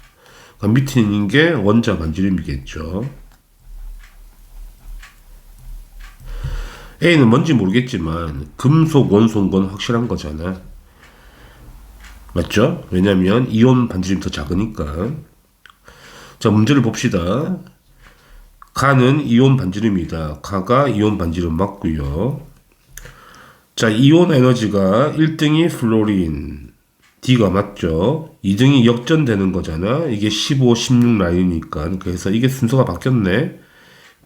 그러니까 밑에 있는 게 원자 반지름이겠죠. A는 뭔지 모르겠지만 금속 원소인 건 확실한 거잖아. 맞죠? 왜냐면 이온 반지름이 더 작으니까. 자, 문제를 봅시다. 가는 이온 반지름이다. 가가 이온 반지름 맞고요. 자, 이온 에너지가 1등이 플로린, D가 맞죠? 2등이 역전되는 거잖아. 이게 15, 16 라인이니까. 그래서 이게 순서가 바뀌었네.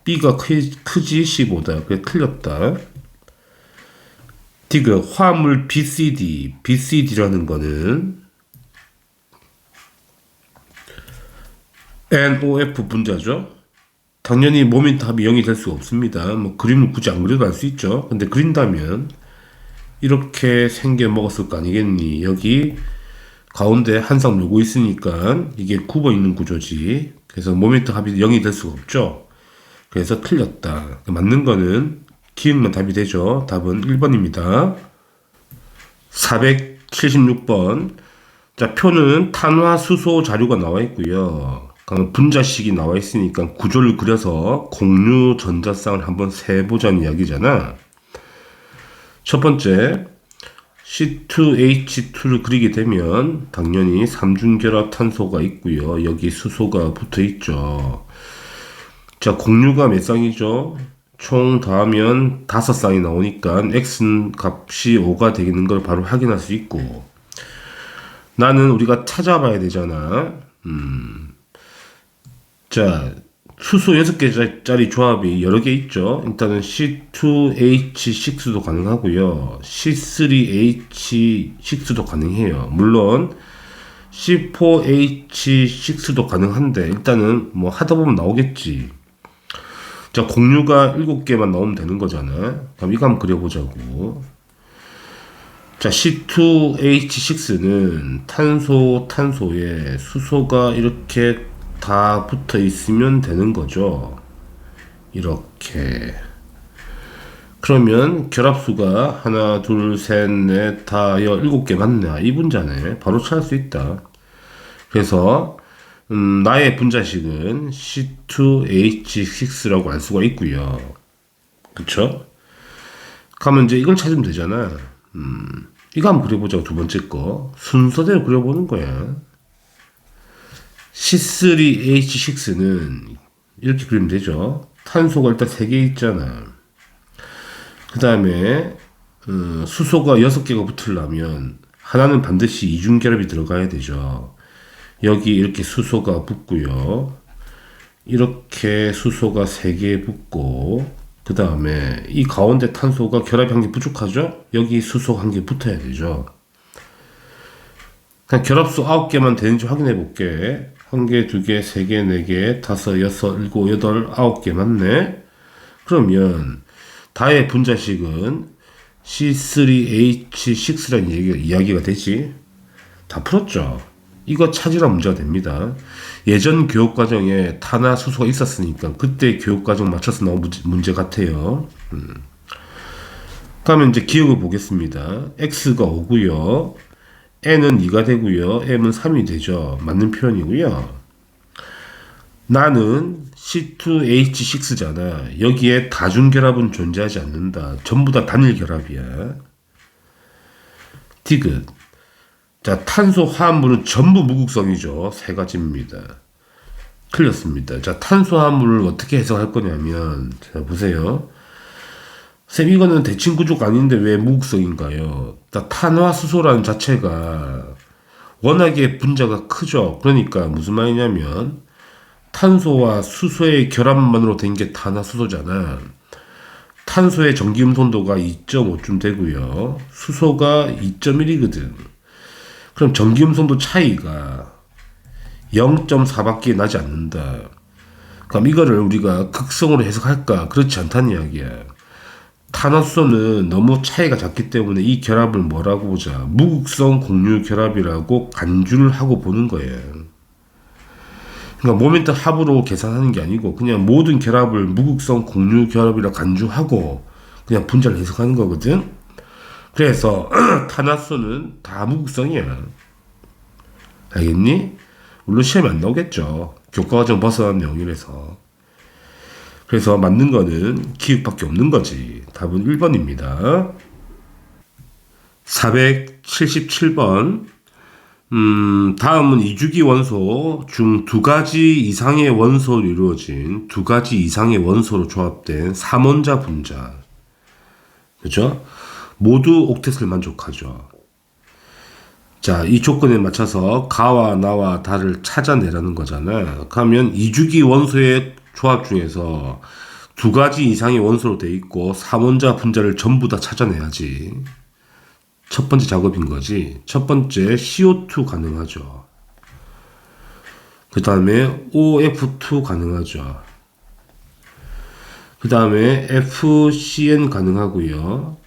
B가 크지 15다. 그래 틀렸다. 디귿 화합물 BCD라는 거는 NOF 분자죠. 당연히 모멘트 합이 0이 될 수가 없습니다. 뭐 그림을 굳이 안 그려도 알 수 있죠. 근데 그린다면 이렇게 생겨 먹었을 거 아니겠니? 여기 가운데 한 쌍 놀고 있으니까 이게 굽어 있는 구조지. 그래서 모멘트 합이 0이 될 수가 없죠. 그래서 틀렸다. 맞는 거는 기억만 답이 되죠. 답은 1번입니다. 476번. 자, 표는 탄화 수소 자료가 나와 있고요. 분자식이 나와 있으니까 구조를 그려서 공유 전자쌍을 한번 세보자는 이야기잖아. 첫 번째, C2H2를 그리게 되면 당연히 삼중결합 탄소가 있고요. 여기 수소가 붙어 있죠. 자, 공유가 몇 쌍이죠? 총 더하면 5쌍이 나오니까 X 값이 5가 되는 걸 바로 확인할 수 있고, 나는 우리가 찾아봐야 되잖아. 자, 수소 6개짜리 조합이 여러 개 있죠. 일단은 C2H6도 가능하고요. C3H6도 가능해요. 물론 C4H6도 가능한데 일단은 뭐 하다 보면 나오겠지. 자, 공유가 7개만 나오면 되는 거잖아. 그럼 이거 한번 그려보자고. 자, C2H6는 탄소에 수소가 이렇게 다 붙어 있으면 되는 거죠. 이렇게. 그러면 결합수가 하나, 둘, 셋, 넷, 다, 7개 맞네. 이 분자네. 바로 찾을 수 있다. 그래서 나의 분자식은 C2H6라고 알 수가 있고요. 그쵸? 그러면 이제 이걸 찾으면 되잖아. 이거 한번 그려보자고. 두 번째 거 순서대로 그려보는 거야. C3H6는 이렇게 그리면 되죠. 탄소가 일단 3개 있잖아. 그 다음에 수소가 6개가 붙으려면 하나는 반드시 이중결합이 들어가야 되죠. 여기 이렇게 수소가 붙고요. 이렇게 수소가 3개 붙고, 그 다음에 이 가운데 탄소가 결합이 한 개 부족하죠. 여기 수소가 한 개 붙어야 되죠. 그냥 결합수 9개만 되는지 확인해 볼게. 1개, 2개, 3개, 4개, 5, 6, 7, 8, 9개 맞네. 그러면 다의 분자식은 C3H6라는 이야기가 되지. 다 풀었죠. 이거 찾으라 문제가 됩니다. 예전 교육과정에 탄화 수소가 있었으니까 그때 교육과정 맞춰서 나온 문제 같아요. 그러면 이제 기억을 보겠습니다. X가 5고요. N은 2가 되고요. M은 3이 되죠. 맞는 표현이고요. 나는 C2H6잖아. 여기에 다중결합은 존재하지 않는다. 전부 다 단일 결합이야. 디귿. 자, 탄소 화합물은 전부 무극성이죠. 3가지입니다. 틀렸습니다. 자, 탄소 화합물을 어떻게 해석할 거냐면, 자, 보세요. 쌤, 이거는 대칭 구조가 아닌데 왜 무극성인가요? 탄화수소라는 자체가 워낙에 분자가 크죠. 그러니까 무슨 말이냐면 탄소와 수소의 결합만으로 된 게 탄화수소잖아. 탄소의 전기음손도가 2.5쯤 되고요. 수소가 2.1이거든. 그럼 전기음손도 차이가 0.4밖에 나지 않는다. 그럼 이거를 우리가 극성으로 해석할까? 그렇지 않다는 이야기야. 탄화수소는 너무 차이가 작기 때문에 이 결합을 뭐라고 보자. 무극성 공유 결합이라고 간주를 하고 보는 거예요. 그러니까 모멘트 합으로 계산하는 게 아니고 그냥 모든 결합을 무극성 공유 결합이라 간주하고 그냥 분자를 해석하는 거거든. 그래서 탄화수소는 다 무극성이야. 알겠니? 물론 시험에 안 나오겠죠. 교과과정 벗어난 내용이라서. 그래서 맞는 거는 기억밖에 없는 거지. 답은 1번입니다. 477번. 다음은 이주기 원소 중 2가지 이상의 원소로 이루어진 2가지 이상의 원소로 조합된 3원자 분자. 그죠? 모두 옥텟을 만족하죠. 자, 이 조건에 맞춰서 가와 나와 다를 찾아내라는 거잖아요. 그러면 이주기 원소의 조합 중에서 두 가지 이상의 원소로 돼 있고 3원자 분자를 전부 다 찾아내야지. 첫 번째 작업인 거지. 첫 번째 CO2 가능하죠. 그 다음에 OF2 가능하죠. 그 다음에 FCN 가능하고요.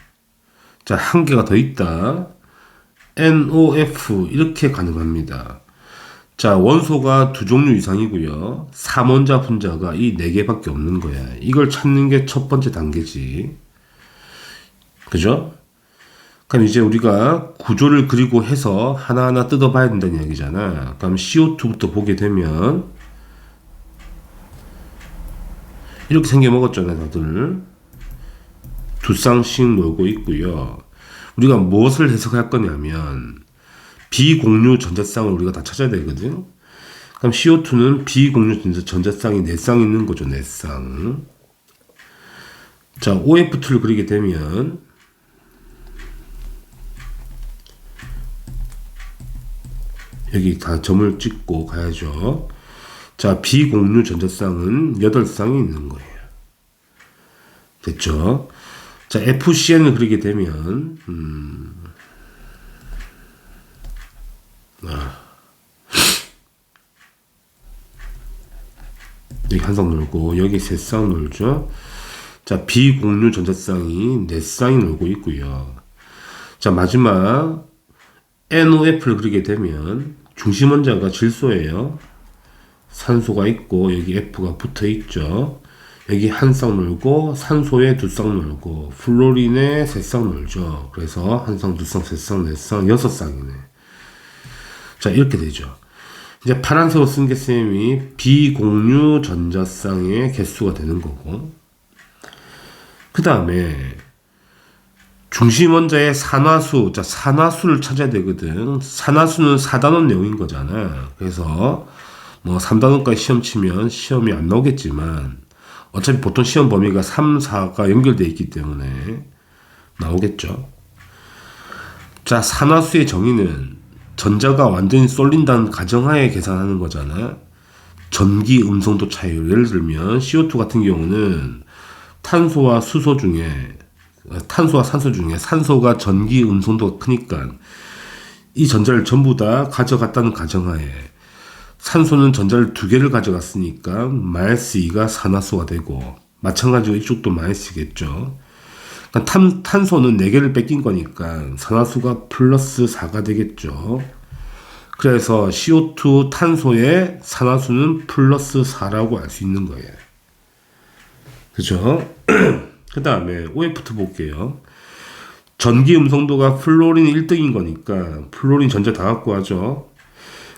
자, 한 개가 더 있다. NOF 이렇게 가능합니다. 자, 원소가 두 종류 이상이고요. 3원자 분자가 이 네 개밖에 없는 거야. 이걸 찾는 게 첫 번째 단계지. 그죠? 그럼 이제 우리가 구조를 그리고 해서 하나하나 뜯어봐야 된다는 이야기잖아. 그럼 CO2부터 보게 되면 이렇게 생겨먹었잖아, 다들. 두 쌍씩 놀고 있고요. 우리가 무엇을 해석할 거냐면 비공유 전자쌍을 우리가 다 찾아야 되거든. 그럼 CO2는 비공유 전자쌍이 4쌍 있는 거죠. 4쌍. 자, OF2를 그리게 되면 여기 다 점을 찍고 가야죠. 자, 비공유 전자쌍은 8쌍이 있는 거예요. 됐죠? 자, FCN을 그리게 되면 여기 한 쌍 놀고 여기 3쌍 놀죠. 자, 비공유 전자쌍이 4쌍이 놀고 있고요. 자, 마지막 NOF를 그리게 되면 중심 원자가 질소예요. 산소가 있고 여기 F가 붙어 있죠. 여기 한 쌍 놀고 산소에 2쌍 놀고 플로린에 3쌍 놀죠. 그래서 한 쌍, 2쌍, 3쌍, 4쌍, 6쌍이네. 자, 이렇게 되죠. 이제 파란색으로 쓴 게 쌤이 비공유 전자쌍의 개수가 되는 거고, 그 다음에 중심 원자의 산화수, 자, 산화수를 찾아야 되거든. 산화수는 4단원 내용인 거잖아. 그래서 뭐 3단원까지 시험 치면 시험이 안 나오겠지만 어차피 보통 시험 범위가 3, 4가 연결되어 있기 때문에 나오겠죠. 자, 산화수의 정의는 전자가 완전히 쏠린다는 가정하에 계산하는 거잖아. 전기 음성도 차이로 예를 들면 CO2 같은 경우는 탄소와 수소 중에 탄소와 산소 중에 산소가 전기 음성도가 크니까 이 전자를 전부 다 가져갔다는 가정하에 산소는 전자를 2개를 가져갔으니까 -2가 산화수가 되고 마찬가지로 이쪽도 -겠죠. 그러니까 탄소는 4개를 뺏긴 거니까 산화수가 +4가 되겠죠. 그래서 CO2 탄소의 산화수는 +4라고 알 수 있는 거예요. 그죠? 그 다음에 OF2 볼게요. 전기 음성도가 플로린이 1등인 거니까 플로린 전자 다 갖고 하죠.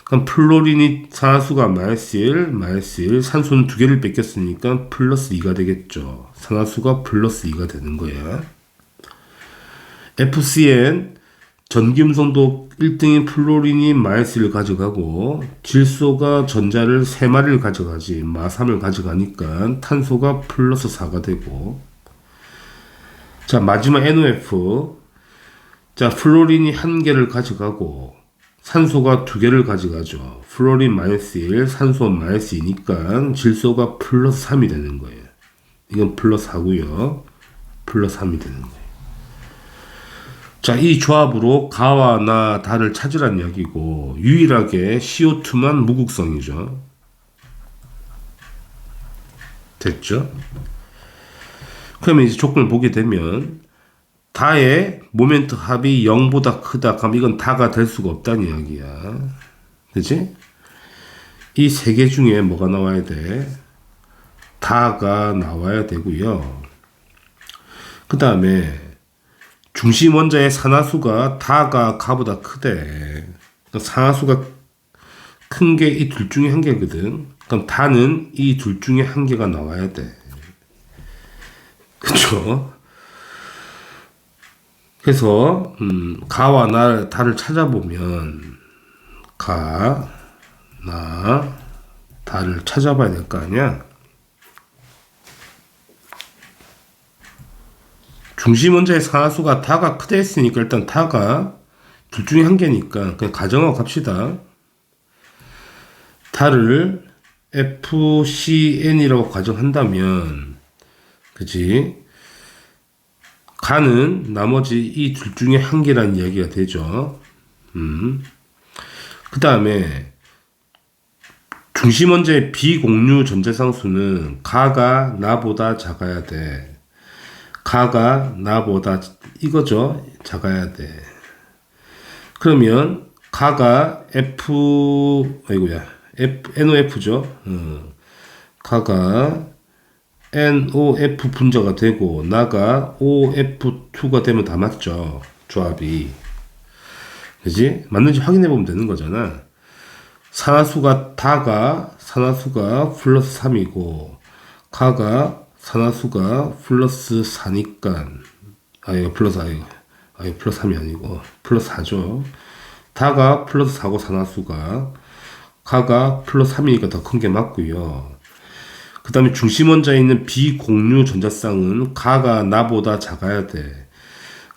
그럼 플로린이 산화수가 -1, 산소는 2개를 뺏겼으니까 +2가 되겠죠. 산화수가 +2가 되는 거야. FCN 전기 음성도 1등인 플로린이 -1을 가져가고 질소가 전자를 3마리를 가져가지 -3을 가져가니까 탄소가 +4가 되고, 자, 마지막 NOF. 자, 플로린이 1개를 가져가고 산소가 2개를 가져가죠. 플로린 -1, 산소 -2니까 질소가 +3이 되는 거예요. 이건 +4고요. +3이 되는 거예요. 자, 이 조합으로 가와 나, 다를 찾으란 이야기고 유일하게 CO2만 무극성이죠. 됐죠? 그러면 이제 조건을 보게 되면 다의 모멘트 합이 0보다 크다. 그럼 이건 다가 될 수가 없다는 이야기야. 그치? 이 세 개 중에 뭐가 나와야 돼? 다가 나와야 되고요. 그 다음에 중심 원자의 산화수가 다가 가보다 크대. 그러니까 산화수가 큰 게 이 둘 중에 한 개거든. 그럼 다는 이 둘 중에 한 개가 나와야 돼. 그쵸? 그래서 가와 나, 다를 찾아보면 가, 나, 다를 찾아봐야 될 거 아니야? 중심 원자의 산화수가 다가 크다 했으니까 일단 다가 둘 중에 한 개니까 그냥 가정하고 갑시다. 다를 FCN이라고 가정한다면 그지? 가는 나머지 이 둘 중에 한 개라는 이야기가 되죠. 그 다음에 중심 원자의 비공유 전자상수는 가가 나보다 작아야 돼. 가가 나보다 이거죠. 작아야 돼. 그러면 가가 NOF죠. 가가 NOF 분자가 되고 나가 OF2가 되면 다 맞죠. 조합이. 그지? 맞는지 확인해 보면 되는 거잖아. 산화수가 산화수가 플러스 3이고 가가 산화수가 플러스 4니까 이거 플러스 플러스 3이 아니고 플러스 4죠. 다가 플러스 4고 산화수가 가가 플러스 3이니까 더 큰 게 맞고요. 그 다음에 중심 원자에 있는 비공유 전자쌍은 가가 나보다 작아야 돼.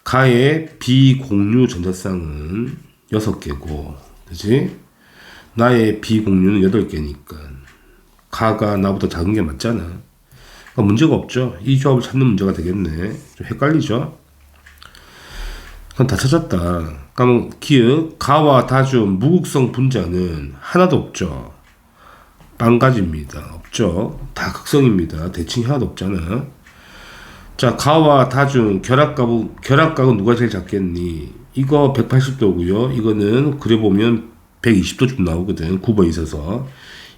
가의 비공유 전자쌍은 6개고 그지? 나의 비공유는 8개니까 가가 나보다 작은 게 맞잖아. 그러니까 문제가 없죠. 이 조합을 찾는 문제가 되겠네. 좀 헷갈리죠? 그럼 다 찾았다. 그럼 기억 가와 다중 무극성 분자는 하나도 없죠. 빵가지입니다. 없죠. 다 극성입니다. 대칭이 하나도 없잖아. 자, 가와 다중 결합각은 누가 제일 작겠니? 이거 180도고요. 이거는 그려보면 120도쯤 나오거든. 9번 있어서.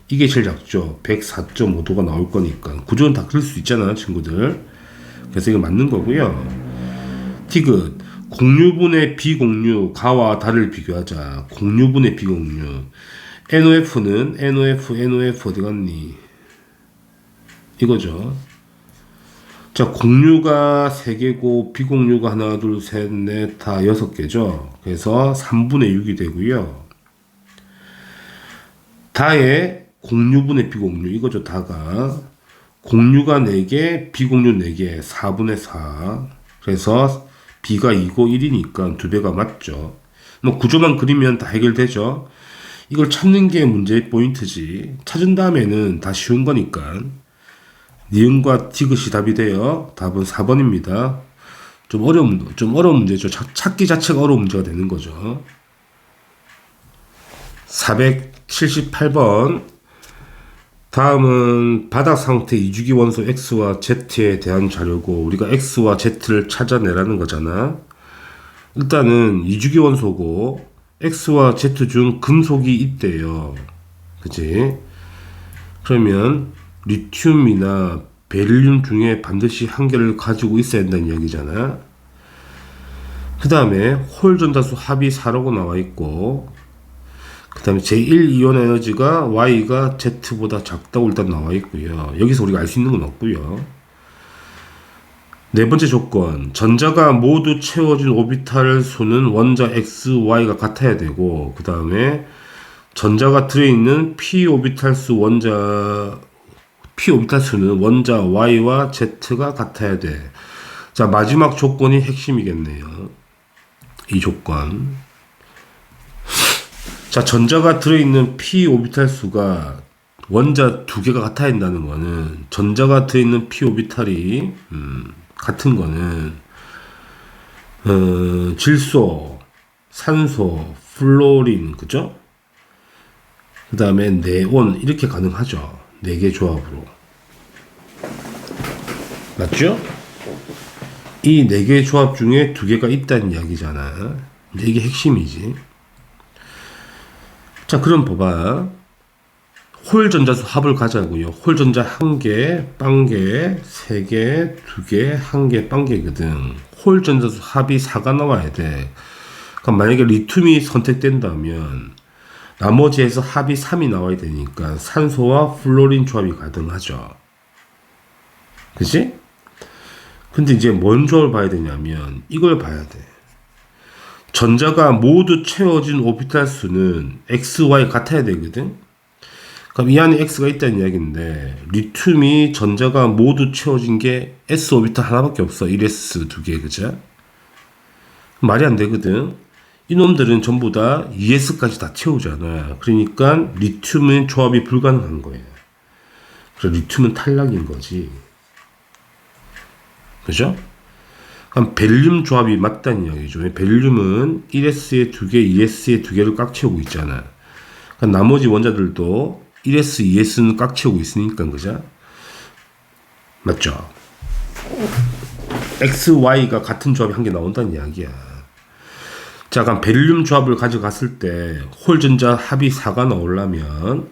이게 제일 작죠. 104.5도가 나올 거니까. 구조는 다 그릴 수 있잖아, 친구들. 그래서 이거 맞는 거고요. 티귿. 공유분의 비공유, 가와 다를 비교하자. 공유분의 비공유. NOF는 NOF 어디 갔니? 이거죠. 자, 공유가 3개고 비공유가 하나, 둘, 셋, 넷, 다 6개죠. 그래서 3분의 6이 되고요. 다의 공유분의 비공유 이거죠. 다가 공유가 4개, 비공유 4개, 4분의 4. 그래서 B가 2고 1이니까 2배가 맞죠. 뭐 구조만 그리면 다 해결되죠. 이걸 찾는 게 문제의 포인트지. 찾은 다음에는 다 쉬운 거니까. 니은과 티귿이 답이 돼요. 답은 4번입니다. 좀 어려운 문제죠. 찾기 자체가 어려운 문제가 되는 거죠. 478번. 다음은 바닥 상태 이주기 원소 X와 Z에 대한 자료고 우리가 X와 Z를 찾아내라는 거잖아. 일단은 이주기 원소고 X와 Z 중 금속이 있대요. 그치? 그러면 리튬이나 베릴륨 중에 반드시 한 개를 가지고 있어야 된다는 이야기잖아. 그 다음에 홀 전다수 합이 4라고 나와 있고 그 다음에 제1이온 에너지가 Y가 Z보다 작다고 일단 나와 있고요. 여기서 우리가 알 수 있는 건 없고요. 네 번째 조건, 전자가 모두 채워진 오비탈 수는 원자 X, Y가 같아야 되고 그 다음에 전자가 들어있는 P 오비탈 수는 원자 Y와 Z가 같아야 돼. 자, 마지막 조건이 핵심이겠네요. 이 조건. 자, 전자가 들어있는 P 오비탈 수가 원자 2개가 같아야 한다는 거는 전자가 들어있는 P 오비탈이 같은 거는 질소, 산소, 플로린, 그죠? 그 다음에 네온 이렇게 가능하죠. 4개 조합으로. 맞죠? 이 4개의 조합 중에 2개가 있다는 이야기잖아. 근데 이게 핵심이지. 자, 그럼 봐봐. 홀 전자수 합을 가자고요. 홀 전자 1개, 빵개, 3개, 2개, 1개, 빵개거든. 홀 전자수 합이 4가 나와야 돼. 그럼 만약에 리튬이 선택된다면 나머지에서 합이 3이 나와야 되니까 산소와 플로린 조합이 가능하죠. 그치? 근데 이제 뭔 조합을 봐야 되냐면 이걸 봐야 돼. 전자가 모두 채워진 오비탈 수는 X, Y 같아야 되거든. 그럼 이 안에 X가 있다는 이야기인데 리튬이 전자가 모두 채워진 게 S 오비탈 하나밖에 없어. 1S 2개, 그죠? 말이 안 되거든. 이놈들은 전부 다 ES까지 다 채우잖아. 그러니까 리튬은 조합이 불가능한 거예요. 그래서 리튬은 탈락인 거지. 그죠? 그럼 벨륨 조합이 맞다는 이야기죠. 벨륨은 1s에 2개, 2s에 2개를 꽉 채우고 있잖아. 그러니까 나머지 원자들도 1s, 2s는 꽉 채우고 있으니까, 그죠? 맞죠? X, Y가 같은 조합이 한 개 나온다는 이야기야. 자, 그럼 벨륨 조합을 가져갔을 때 홀전자 합이 4가 나오려면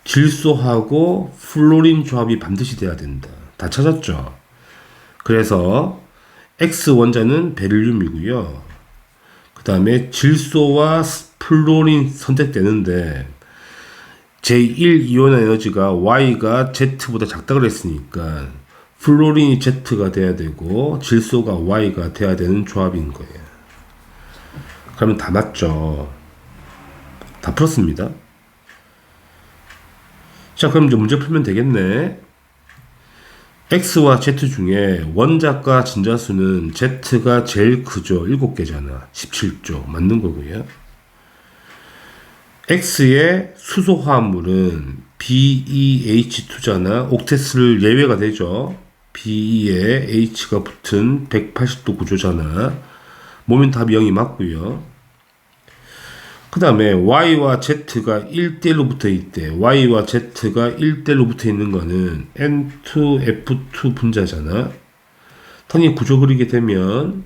질소하고 플로린 조합이 반드시 돼야 된다. 다 찾았죠? 그래서 X 원자는 벨륨이고요. 그 다음에 질소와 플로린 선택되는데 제1이온 에너지가 Y가 Z보다 작다고 했으니까 플로린이 Z가 돼야 되고 질소가 Y가 돼야 되는 조합인 거예요. 그러면 다 맞죠. 다 풀었습니다. 자, 그럼 이제 문제 풀면 되겠네. X와 Z 중에 원자과 진자수는 Z가 제일 크죠. 7개잖아. 17조. 맞는 거고요. X의 수소 화합물은 BeH2잖아. 옥테스를 예외가 되죠. Be에 H가 붙은 180도 구조잖아. 모멘트 합이 0이 맞고요. 그 다음에 Y와 Z가 1대1로 붙어 있대. Y와 Z가 1대1로 붙어 있는 거는 N2F2 분자잖아. 당연히 구조 그리게 되면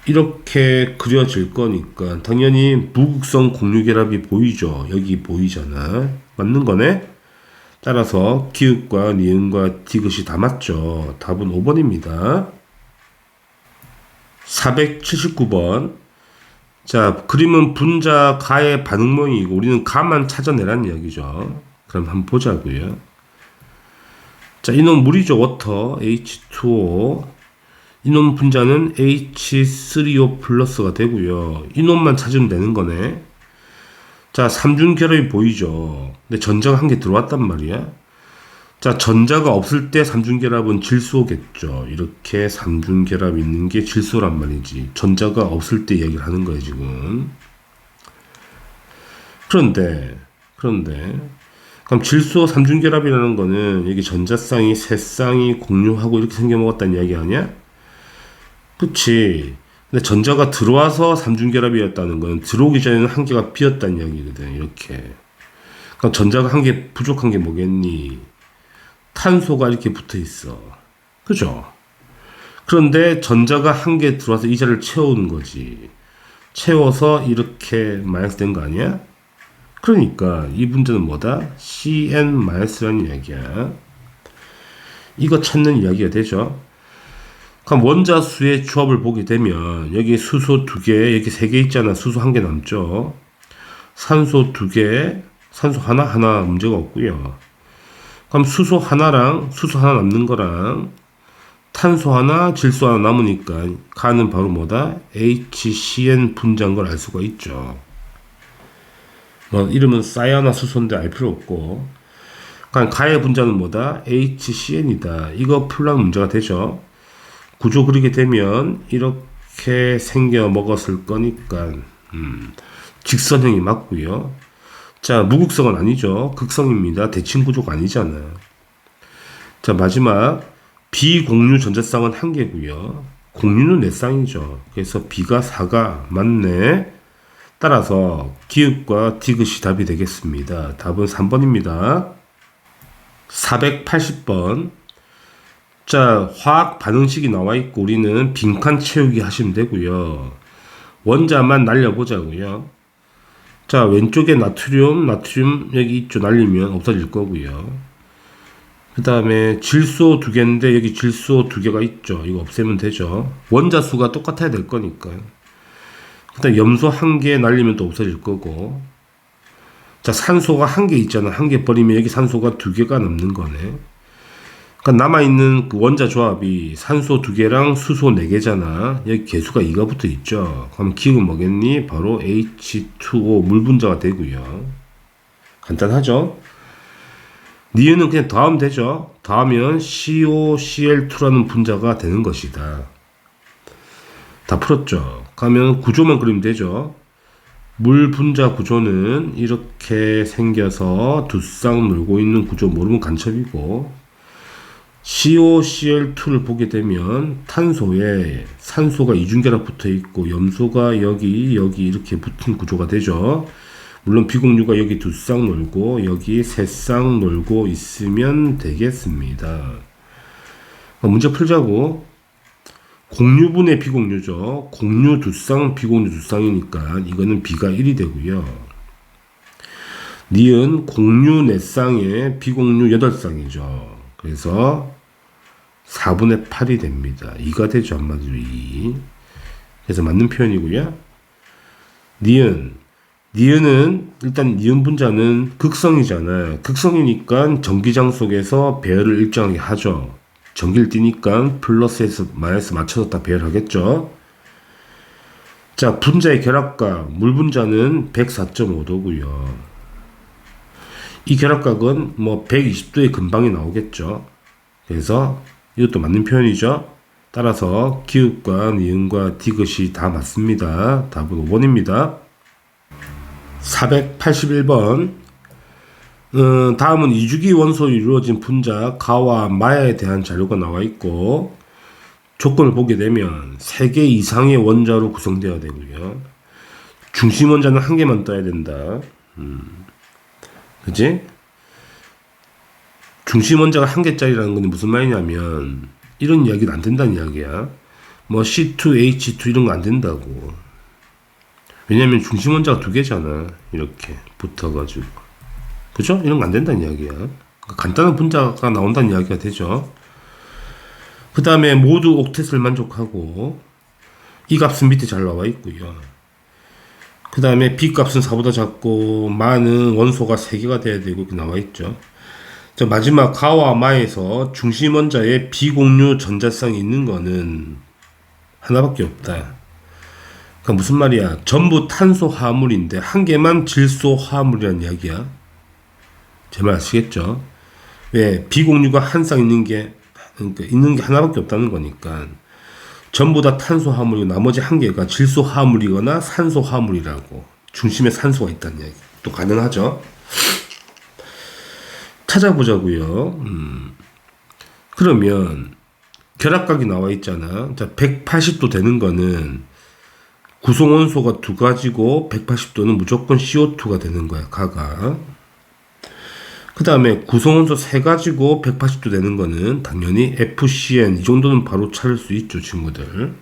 이렇게 그려질 거니까 당연히 무극성 공유결합이 보이죠. 여기 보이잖아. 맞는 거네. 따라서 기읍과 니은과 디귿이 다 맞죠. 답은 5번입니다. 479번. 자, 그림은 분자 가의 반응 모형이고 우리는 가만 찾아내라는 이야기죠. 그럼 한번 보자고요. 자, 이놈 물이죠. 워터 H2O. 이놈 분자는 H3O 플러스가 되고요. 이놈만 찾으면 되는 거네. 자, 삼중 결합이 보이죠. 근데 전자가 한 개 들어왔단 말이야. 자, 전자가 없을 때 삼중 결합은 질소겠죠. 이렇게 삼중 결합이 있는 게 질소란 말이지. 전자가 없을 때 얘기를 하는 거예요, 지금. 그런데 그럼 질소 삼중 결합이라는 거는 여기 전자쌍이 세 쌍이 공유하고 이렇게 생겨 먹었다는 이야기 아니야? 그치. 근데 전자가 들어와서 삼중결합이었다는 건 들어오기 전에는 한 개가 비었다는 이야기거든. 이렇게. 그럼 전자가 한 개 부족한 게 뭐겠니? 탄소가 이렇게 붙어 있어. 그죠? 그런데 전자가 한 개 들어와서 이 자리를 채우는 거지. 채워서 이렇게 마이너스 된 거 아니야? 그러니까 이 문제는 뭐다? CN-라는 이야기야. 이거 찾는 이야기가 되죠. 그럼 원자수의 조합을 보게 되면 여기 수소 2개, 여기 3개 있잖아. 수소 1개 남죠. 산소 2개, 산소 하나 문제가 없고요. 그럼 수소 하나랑 수소 하나 남는 거랑 탄소 하나, 질소 하나 남으니까 가는 바로 뭐다? HCN 분자인 걸 알 수가 있죠. 뭐 이름은 사이아나수소인데 알 필요 없고. 그럼 가의 분자는 뭐다? HCN이다. 이거 풀라는 문제가 되죠. 구조 그리게 되면 이렇게 생겨 먹었을 거니까 직선형이 맞고요. 자, 무극성은 아니죠. 극성입니다. 대칭 구조가 아니잖아. 자, 마지막 비공유 전자쌍은 1개고요. 공유는 4쌍이죠. 그래서 B가 4가 맞네. 따라서 기읍과 디귿이 답이 되겠습니다. 답은 3번입니다. 480번. 자, 화학 반응식이 나와 있고 우리는 빈칸 채우기 하시면 되고요. 원자만 날려보자고요. 자, 왼쪽에 나트륨 여기 있죠. 날리면 없어질 거고요. 그 다음에 질소 2개인데 여기 질소 2개가 있죠. 이거 없애면 되죠. 원자 수가 똑같아야 될 거니까. 그 다음 염소 1개 날리면 또 없어질 거고. 자, 산소가 1개 있잖아. 1개 버리면 여기 산소가 2개가 남는 거네. 그러니까 남아있는 그 원자 조합이 산소 2개랑 수소 4개잖아. 여기 개수가 2가 붙어 있죠. 그럼 기억은 뭐겠니? 바로 H2O 물 분자가 되고요. 간단하죠? 니은은 그냥 더하면 되죠. 더하면 COCl2라는 분자가 되는 것이다. 다 풀었죠. 그러면 구조만 그리면 되죠. 물 분자 구조는 이렇게 생겨서 두 쌍 놀고 있는 구조 모르면 간첩이고, COCl2를 보게 되면 탄소에 산소가 이중결합 붙어 있고 염소가 여기 이렇게 붙은 구조가 되죠. 물론 비공유가 여기 두 쌍 놀고 여기 세 쌍 놀고 있으면 되겠습니다. 문제 풀자고. 공유분의 비공유죠. 공유 두 쌍, 비공유 두 쌍이니까 이거는 B가 1이 되고요. 니은 공유 4쌍에 비공유 8쌍이죠. 그래서 4분의 8이 됩니다. 2가 되죠. 한마디로 2. 그래서 맞는 표현이고요. 니은은 일단 니은 분자는 극성이잖아요. 극성이니까 전기장 속에서 배열을 일정하게 하죠. 전기를 띠니까 플러스에서 마이너스 맞춰서 다 배열하겠죠. 자, 분자의 결합각 물 분자는 104.5도고요. 이 결합각은 뭐 120도의 근방이 나오겠죠. 그래서 이것도 맞는 표현이죠. 따라서 기읍과 니은과 디귿이 다 맞습니다. 답은 5번입니다. 481번. 다음은 이주기 원소로 이루어진 분자 가와 마야에 대한 자료가 나와 있고, 조건을 보게 되면 3개 이상의 원자로 구성되어야 되고요. 중심 원자는 1개만 떠야 된다. 그지? 중심 원자가 1개짜리라는 건 무슨 말이냐면 이런 이야기는 안 된다는 이야기야. 뭐 C2H2 이런 거 안 된다고. 왜냐면 중심 원자가 2개잖아. 이렇게 붙어가지고. 그죠? 이런 거 안 된다는 이야기야. 그러니까 간단한 분자가 나온다는 이야기가 되죠. 그 다음에 모두 옥텟을 만족하고, 이 값은 밑에 잘 나와 있고요. 그 다음에 B 값은 4보다 작고 마는 원소가 3개가 돼야 되고 이렇게 나와 있죠. 자, 마지막 가와 마에서 중심 원자에 비공유 전자쌍이 있는 거는 하나밖에 없다. 그러니까 무슨 말이야? 전부 탄소 화합물인데 한 개만 질소 화합물이라는 이야기야. 제 말 아시겠죠? 왜? 비공유가 한 쌍 있는 게, 그러니까 있는 게 하나밖에 없다는 거니까. 전부 다 탄소 화합물이고 나머지 한 개가 질소 화합물이거나 산소 화합물이라고. 중심에 산소가 있다는 이야기. 또 가능하죠? 찾아보자고요. 그러면 결합각이 나와 있잖아. 자, 180도 되는 거는 구성원소가 2가지고 180도는 무조건 CO2가 되는 거야. 가가. 그 다음에 구성원소 3가지고 180도 되는 거는 당연히 FCN. 이 정도는 바로 찾을 수 있죠, 친구들.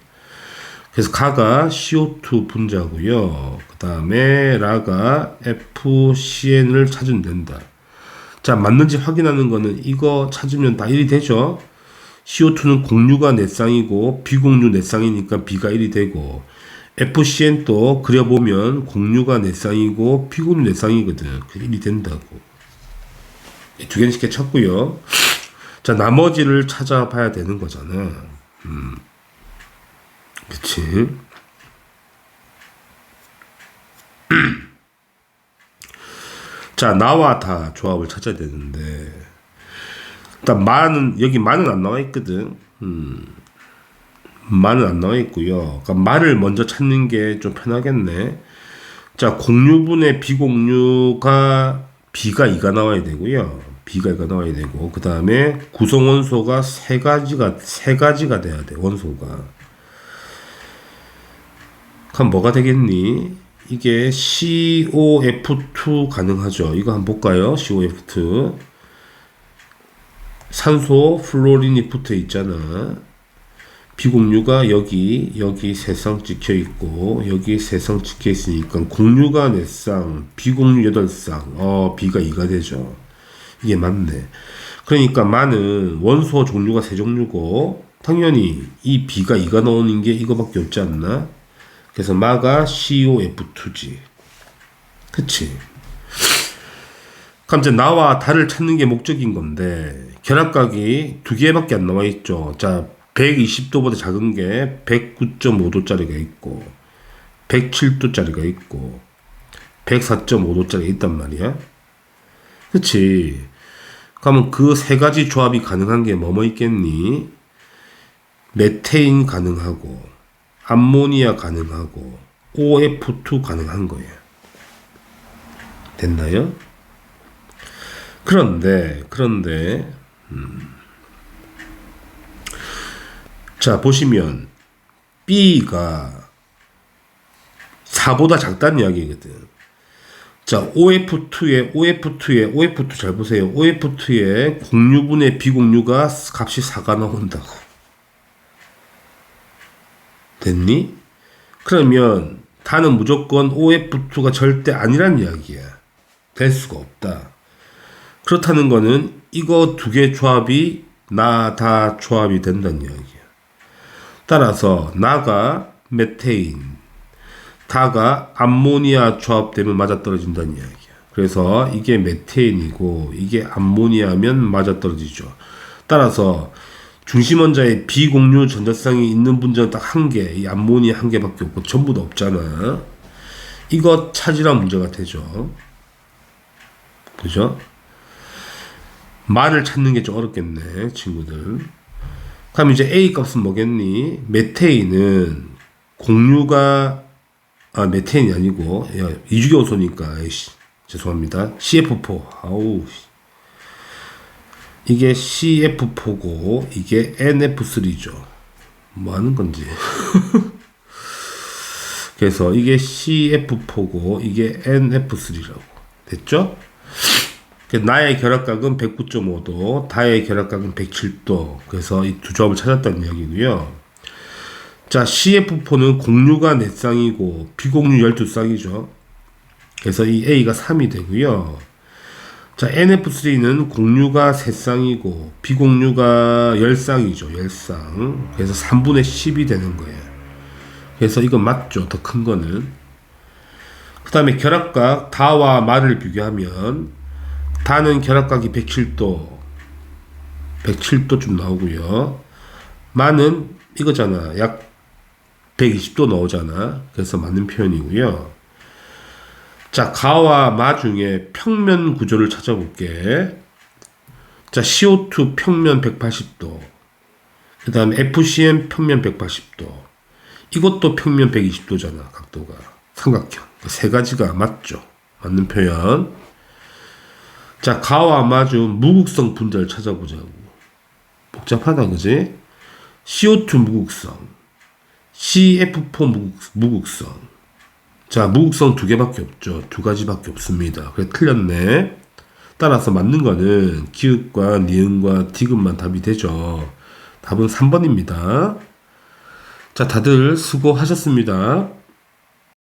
그래서 가가 CO2 분자고요. 그 다음에 라가 FCN을 찾으면 된다. 자, 맞는지 확인하는 거는 이거 찾으면 다 1이 되죠. CO2는 공유가 4쌍이고 비공유 4쌍이니까 B가 1이 되고, FCN도 그려보면 공유가 4쌍이고 비공유 4쌍이거든. 그게 1이 된다고. 2개는 쉽게 찾고요. 자, 나머지를 찾아봐야 되는 거잖아. 그치? 자, 나와 다 조합을 찾아야 되는데, 일단 여기 마는 안 나와 있거든. 마는 안 나와 있고요. 그러니까 마를 먼저 찾는 게 좀 편하겠네. 자, 공유분의 비공유가 B가 2가 나와야 되고요. B가 2가 나와야 되고, 그 다음에 구성원소가 3가지가 돼야 돼, 원소가. 그럼 뭐가 되겠니? 이게 COF2 가능하죠. 이거 한번 볼까요? COF2. 산소, 플로린이 붙어 있잖아. 비공유가 여기 3쌍 찍혀 있고, 여기 3쌍 찍혀 있으니까, 공유가 4쌍, 비공유 8쌍, B가 2가 되죠. 이게 맞네. 그러니까 마는 원소 종류가 3종류고, 당연히 이 B가 2가 나오는 게 이거밖에 없지 않나? 그래서 마가 COF2지. 그치? 그럼 이제 나와 다를 찾는 게 목적인 건데, 결합각이 2개밖에 안 나와 있죠. 자, 120도보다 작은 게 109.5도짜리가 있고 107도짜리가 있고 104.5도짜리가 있단 말이야. 그치? 그러면 그 3가지 조합이 가능한 게 뭐뭐 있겠니? 메테인 가능하고 암모니아 가능하고 OF2 가능한 거예요. 됐나요? 그런데 자 보시면 B가 4보다 작다는 이야기거든. 자 OF2 잘 보세요. OF2에 공유분의 비공유가 값이 4가 나온다고. 됐니? 그러면 다는 무조건 OF2가 절대 아니란 이야기야. 될 수가 없다. 그렇다는 거는 이거 두 개 조합이 다 조합이 된다는 이야기야. 따라서 나가 메테인, 다가 암모니아 조합되면 맞아떨어진다는 이야기야. 그래서 이게 메테인이고 이게 암모니아면 맞아떨어지죠. 따라서 중심원자에 비공유 전자쌍이 있는 분자는 딱 한 개, 이 암모니아 한 개밖에 없고 전부 다 없잖아. 이거 찾으란 문제가 되죠. 그죠? 말을 찾는 게 좀 어렵겠네, 친구들. 그럼 이제 A 값은 뭐겠니? 메테인은 공유가 메테인이 아니고 이주기요소니까 죄송합니다. CF4. 아우. 이게 CF4고 이게 NF3죠. 뭐 하는 건지. 그래서 이게 CF4고 이게 NF3라고. 됐죠? 나의 결합각은 109.5도, 다의 결합각은 107도. 그래서 이 두 조합을 찾았다는 이야기고요. 자, CF4는 공유가 4쌍이고 비공유 12쌍이죠. 그래서 이 A가 3이 되고요. 자, NF3는 공유가 3쌍이고 비공유가 10쌍이죠. 10쌍. 그래서 3분의 10이 되는 거예요. 그래서 이거 맞죠. 더 큰 거는. 그 다음에 결합각 다와 마를 비교하면 다는 결합각이 107도 좀 나오고요. 마는 이거잖아. 약 120도 나오잖아. 그래서 맞는 표현이고요. 자, 가와 마 중에 평면 구조를 찾아볼게. 자, CO2 평면 180도. 그 다음에 FCN 평면 180도. 이것도 평면 120도잖아. 각도가. 삼각형. 세 가지가 맞죠. 맞는 표현. 자, 가와 마 중 무극성 분자를 찾아보자고. 복잡하다, 그지? CO2 무극성, CF4 무극성. 자, 무극성 두 개밖에 없죠. 두 가지밖에 없습니다. 그래, 틀렸네. 따라서 맞는 거는 기읍과 니은과 디귿만 답이 되죠. 답은 3번입니다. 자, 다들 수고하셨습니다.